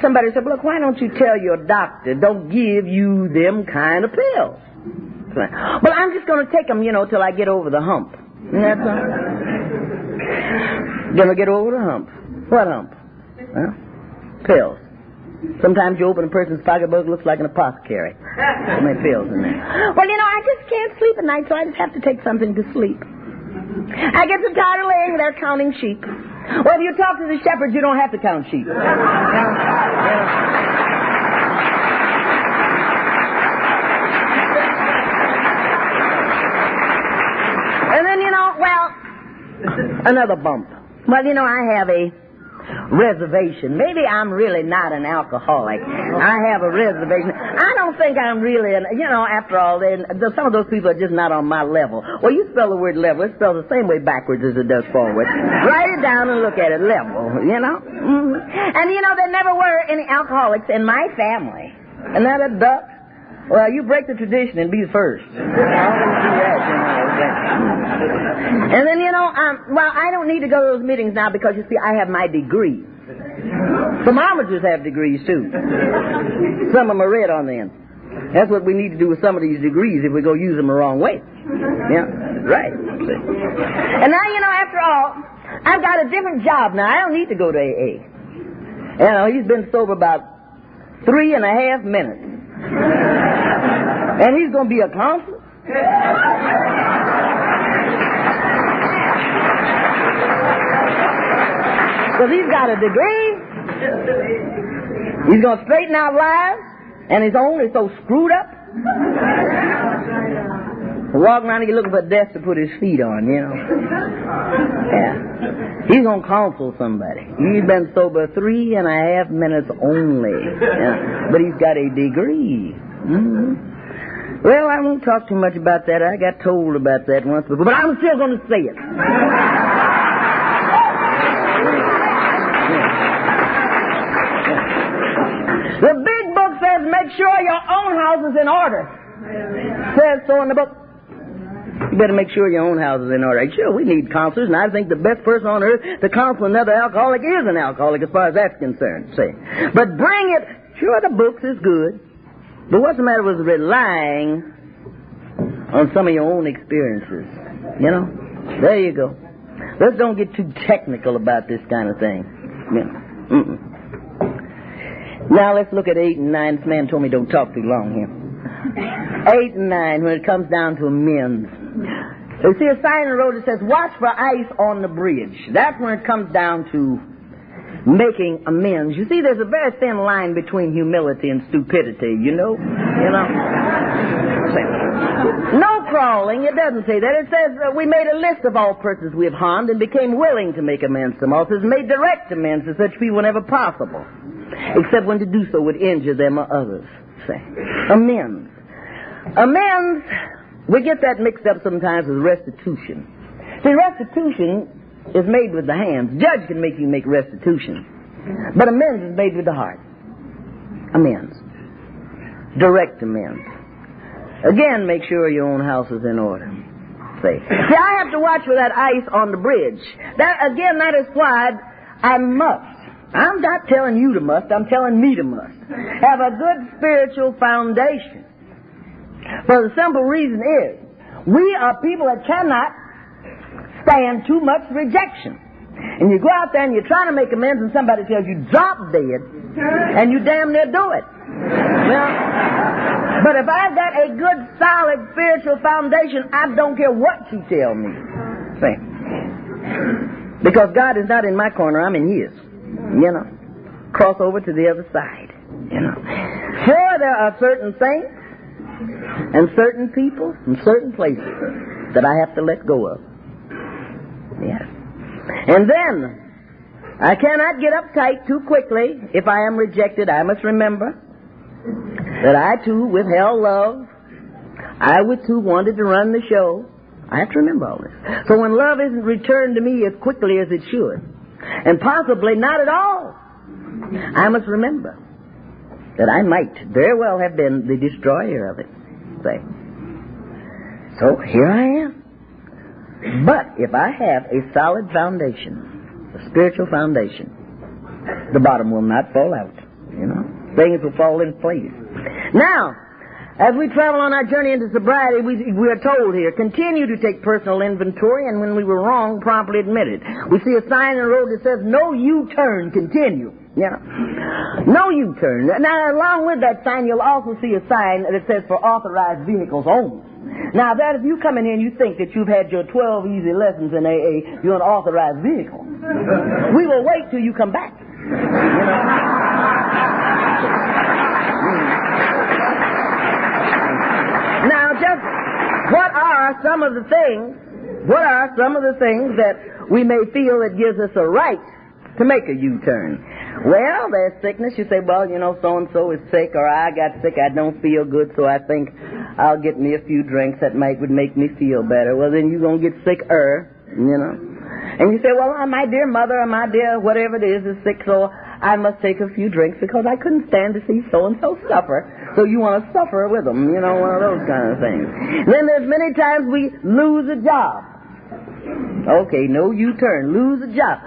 somebody said, look, why don't you tell your doctor, don't give you them kind of pills? Well, I'm just going to take them, till I get over the hump. That's all. Gonna get over the hump. What hump? Pills. Sometimes you open a person's pocketbook, it looks like an apothecary. So many pills in there. Well, I just can't sleep at night, so I just have to take something to sleep. I get so tired of laying there counting sheep. Well, if you talk to the shepherds, you don't have to count sheep. Another bump. Well, you know, I have a reservation. Maybe I'm really not an alcoholic. I have a reservation. I don't think I'm really after all, some of those people are just not on my level. Well, you spell the word level, it spells the same way backwards as it does forward. Write it down and look at it, level, Mm-hmm. And there never were any alcoholics in my family. And that a duck? Well, you break the tradition and be the first. I always do that, And then, I don't need to go to those meetings now because, you see, I have my degree. Thermometers have degrees, too. Some of them are red on the end. That's what we need to do with some of these degrees if we go use them the wrong way. Yeah, right. And now, after all, I've got a different job now. I don't need to go to AA. He's been sober about 3.5 minutes. And he's going to be a counselor? Because he's got a degree. He's going to straighten out lives, and his own is so screwed up. Walking around, he's looking for a desk to put his feet on, Yeah. He's going to counsel somebody. He's been sober 3.5 minutes only. Yeah. But he's got a degree. Mm-hmm. Well, I won't talk too much about that. I got told about that once before, but I'm still going to say it. The big book says make sure your own house is in order. Says so in the book. You better make sure your own house is in order. Sure, we need counselors, and I think the best person on earth to counsel another alcoholic is an alcoholic as far as that's concerned, see. But bring it. Sure, the books is good. But what's the matter with relying on some of your own experiences? There you go. Let's don't get too technical about this kind of thing. Now let's look at 8 and 9. This man told me don't talk too long here. 8 and 9, when it comes down to amends. You see a sign on the road that says, watch for ice on the bridge. That's when it comes down to making amends. You see, there's a very thin line between humility and stupidity, No crawling, it doesn't say that. It says we made a list of all persons we have harmed and became willing to make amends to all. It says made direct amends to such people whenever possible, except when to do so would injure them or others. Say, amends. Amends, we get that mixed up sometimes with restitution. See, restitution is made with the hands. Judge can make you make restitution. But amends is made with the heart. Amends. Direct amends. Again, make sure your own house is in order. See, I have to watch for that ice on the bridge. That is why I must. I'm not telling you to must, I'm telling me to must. Have a good spiritual foundation. For the simple reason is, we are people that cannot stand too much rejection. And you go out there and you're trying to make amends and somebody tells you drop dead, and you damn near do it. Well, but if I've got a good, solid spiritual foundation, I don't care what you tell me. See? Because God is not in my corner, I'm in His. Cross over to the other side. Sure, there are certain things and certain people and certain places that I have to let go of. Yes. And then, I cannot get uptight too quickly. If I am rejected, I must remember that I too withheld love. I too wanted to run the show. I have to remember all this. So when love isn't returned to me as quickly as it should, and possibly not at all, I must remember that I might very well have been the destroyer of it. Say. So here I am. But if I have a solid foundation, a spiritual foundation, the bottom will not fall out. Things will fall in place. Now, as we travel on our journey into sobriety, we are told here, continue to take personal inventory, and when we were wrong, promptly admit it. We see a sign on the road that says, no U-turn, continue. No U-turn. Now, along with that sign, you'll also see a sign that says for authorized vehicles only. Now, that if you come in here and you think that you've had your 12 easy lessons in AA, you're an authorized vehicle. We will wait till you come back. Now, just what are some of the things what are some of the things that we may feel that gives us a right to make a U-turn? Well, there's sickness. You say, well, you know, so-and-so is sick, or I got sick, I don't feel good, so I think I'll get me a few drinks that would make me feel better. Well, then you're going to get sicker, you know. And you say, well, my dear mother or my dear whatever it is sick, so I must take a few drinks because I couldn't stand to see so-and-so suffer. So you want to suffer with them, you know, one of those kind of things. Then there's many times we lose a job. Okay, no U-turn, lose a job.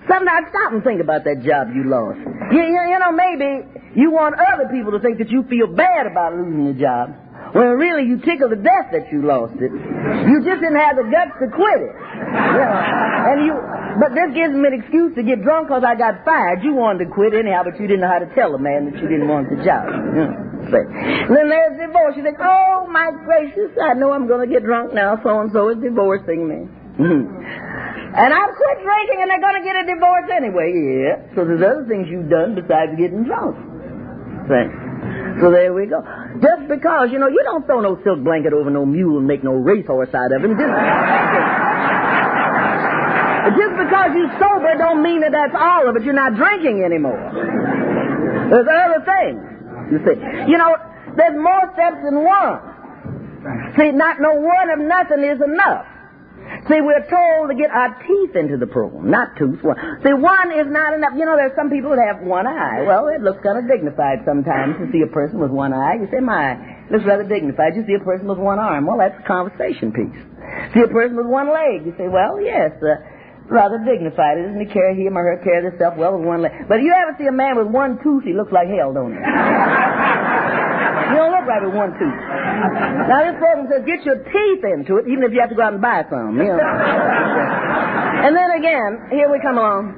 Sometimes stop and think about that job you lost. You know, maybe you want other people to think that you feel bad about losing your job, when really you tickle to death that you lost it. You just didn't have the guts to quit it. You know, but this gives me an excuse to get drunk because I got fired. You wanted to quit anyhow, but you didn't know how to tell a man that you didn't want the job. And then there's divorce. You think, oh, my gracious, I know I'm going to get drunk now. So-and-so is divorcing me. And I've quit drinking and they're going to get a divorce anyway. Yeah. So there's other things you've done besides getting drunk. So there we go. Just because, you know, you don't throw no silk blanket over no mule and make no racehorse out of him. Just because you're sober don't mean that that's all of it. You're not drinking anymore. There's other things, you see. You know, there's more steps than one. See, not no one of nothing is enough. See, we're told to get our teeth into the program, not tooth. See, one is not enough. You know, there's some people that have one eye. Well, it looks kind of dignified sometimes to see a person with one eye. You say, my, it looks rather dignified. You see a person with one arm. Well, that's a conversation piece. See a person with one leg. You say, well, yes, rather dignified. Isn't he carry him or her carry themselves well with one leg? But you ever see a man with one tooth, he looks like hell, don't he? You don't look right with one tooth. Now, this program says get your teeth into it, even if you have to go out and buy some, you know. And then again, here we come along.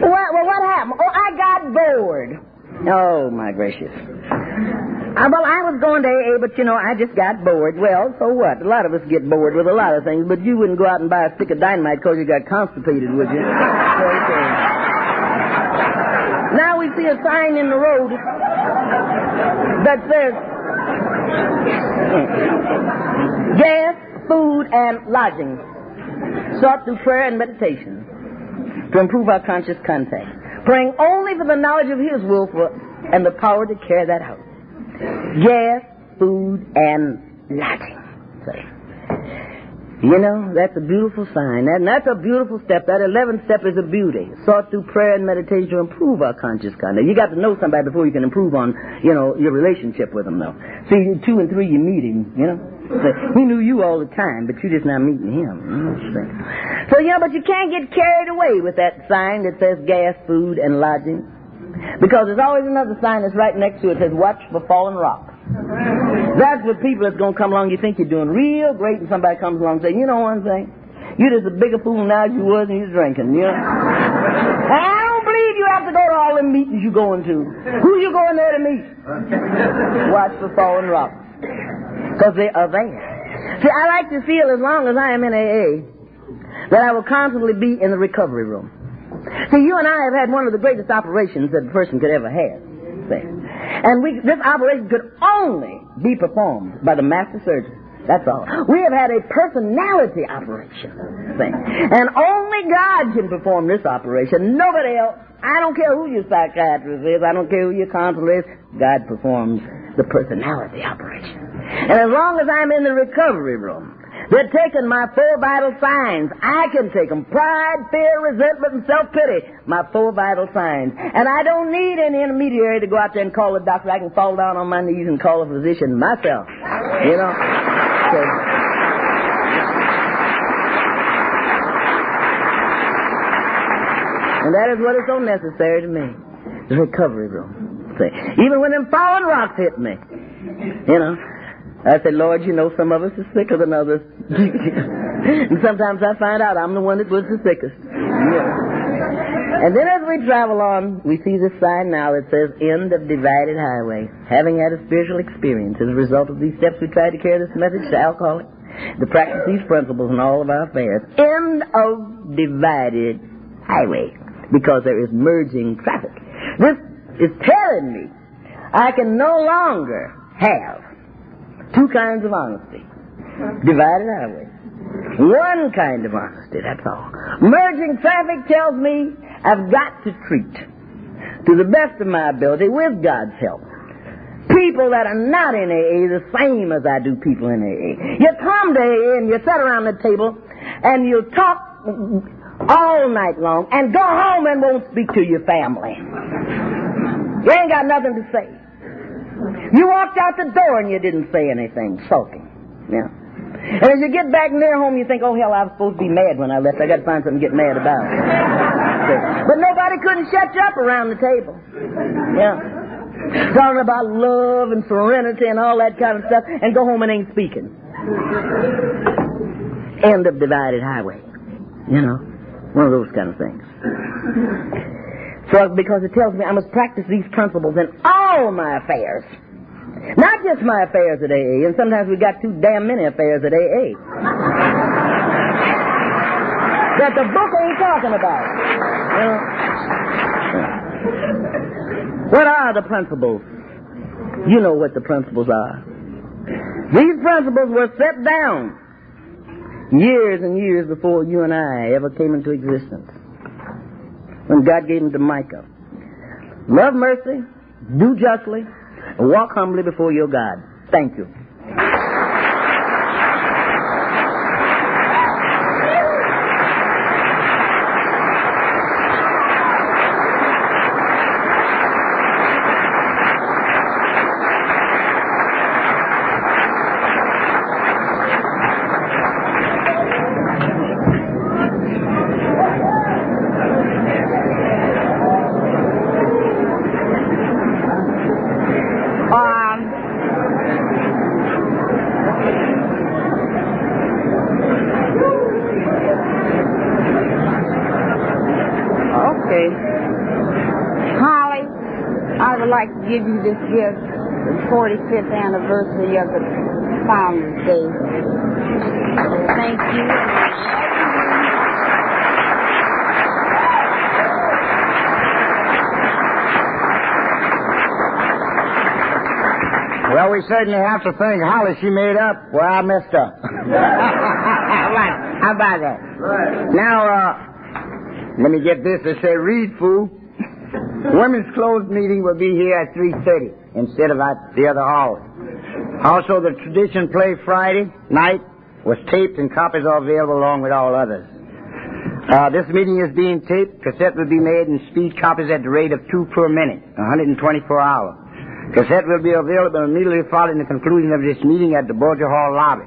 Well, what happened? Oh, I got bored. Oh, my gracious. Well, I was going to AA, but, you know, I just got bored. Well, so what? A lot of us get bored with a lot of things, but you wouldn't go out and buy a stick of dynamite because you got constipated, would you? Okay. Now we see a sign in the road that says gas, food, and lodging sought through prayer and meditation to improve our conscious contact, praying only for the knowledge of His will and the power to carry that out. Gas, food, and lodging. You know, that's a beautiful sign. And that's a beautiful step. That 11th step is a beauty. Sought through prayer and meditation to improve our conscious conduct. You got to know somebody before you can improve on, you know, your relationship with them, though. See, 2 and 3, you meet him, you know. He knew you all the time, but you're just not meeting him. So, you know, but you can't get carried away with that sign that says gas, food, and lodging. Because there's always another sign that's right next to it that says watch for fallen rocks. That's what people that's going to come along, you think you're doing real great, and somebody comes along and says, you know one thing? You're just a bigger fool now as you was when you was drinking, you know? I don't believe you have to go to all them meetings you're going to. Who you going there to meet? Watch for fallen rocks. Because they are there. See, I like to feel as long as I am in AA that I will constantly be in the recovery room. See, you and I have had one of the greatest operations that a person could ever have. See? And this operation could only be performed by the master surgeon. That's all. We have had a personality operation. See? And only God can perform this operation. Nobody else. I don't care who your psychiatrist is. I don't care who your counselor is. God performs the personality operation. And as long as I'm in the recovery room, they're taking my 4 vital signs. I can take them. Pride, fear, resentment, and self-pity. My 4 vital signs. And I don't need any intermediary to go out there and call the doctor. I can fall down on my knees and call a physician myself. You know? So, and that is what is so necessary to me. The recovery room. See? Even when them fallen rocks hit me. You know? I said, Lord, you know some of us are sicker than others. And sometimes I find out I'm the one that was the sickest. Yeah. And then as we travel on, we see this sign now that says, end of divided highway. Having had a spiritual experience as a result of these steps, we try to carry this message to alcoholics, to practice these principles in all of our affairs. End of divided highway. Because there is merging traffic. This is telling me I can no longer have 2 kinds of honesty. Divided highway. One kind of honesty, that's all. Merging traffic tells me I've got to treat, to the best of my ability, with God's help, people that are not in AA the same as I do people in AA. You come to AA and you sit around the table and you talk all night long and go home and won't speak to your family. You ain't got nothing to say. You walked out the door and you didn't say anything, sulking. Yeah. And as you get back near home, you think, oh, hell, I was supposed to be mad when I left. I got to find something to get mad about. But nobody couldn't shut you up around the table. Yeah. Talking about love and serenity and all that kind of stuff, and go home and ain't speaking. End of divided highway. You know, one of those kind of things. So, because it tells me I must practice these principles in all my affairs. Not just my affairs at AA, and sometimes we got too damn many affairs at AA that the book ain't talking about. You know? What are the principles? You know what the principles are. These principles were set down years and years before you and I ever came into existence, when God gave them to Micah. Love mercy, do justly, and walk humbly before your God. Thank you. Give you this gift, the 45th anniversary of the Founders Day. Thank you. Well, we certainly have to thank Holly. She made up where I messed up. How about that? Right. Now, let me get this. They say, read, fool. Women's closed meeting will be here at 3:30 instead of at the other hall. Also, the Tradition Play Friday night was taped and copies are available along with all others. This meeting is being taped. Cassette will be made and speed copies at the rate of 2 per minute, 124 hours. Cassette will be available immediately following the conclusion of this meeting at the Borgia Hall lobby.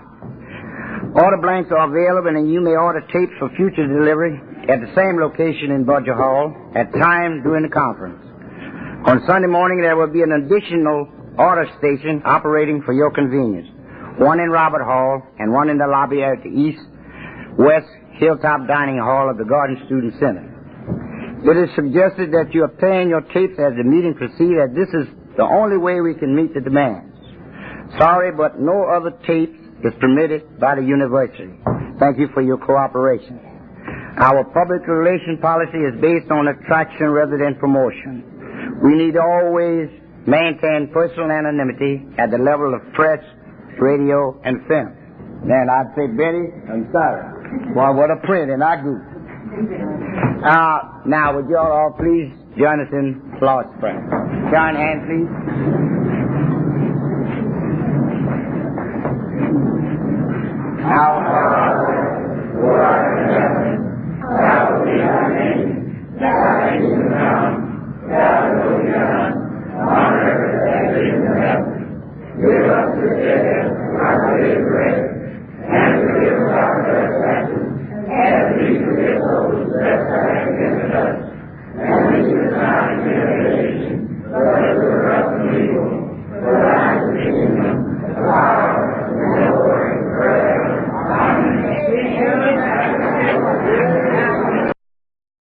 Order blanks are available and you may order tapes for future delivery at the same location in Borgia Hall at time during the conference. On Sunday morning there will be an additional order station operating for your convenience. One in Robert Hall and one in the lobby at the East-West Hilltop Dining Hall of the Garden Student Center. It is suggested that you obtain your tapes as the meeting proceeds, as this is the only way we can meet the demands. Sorry, but no other tape is permitted by the university. Thank you for your cooperation. Our public relation policy is based on attraction rather than promotion. We need to always maintain personal anonymity at the level of press, radio, and film. Then I'd say, Betty, I'm sorry. Well, what a print, and I do. Now, would you all please join us in Lord's Prayer? Join hands, please.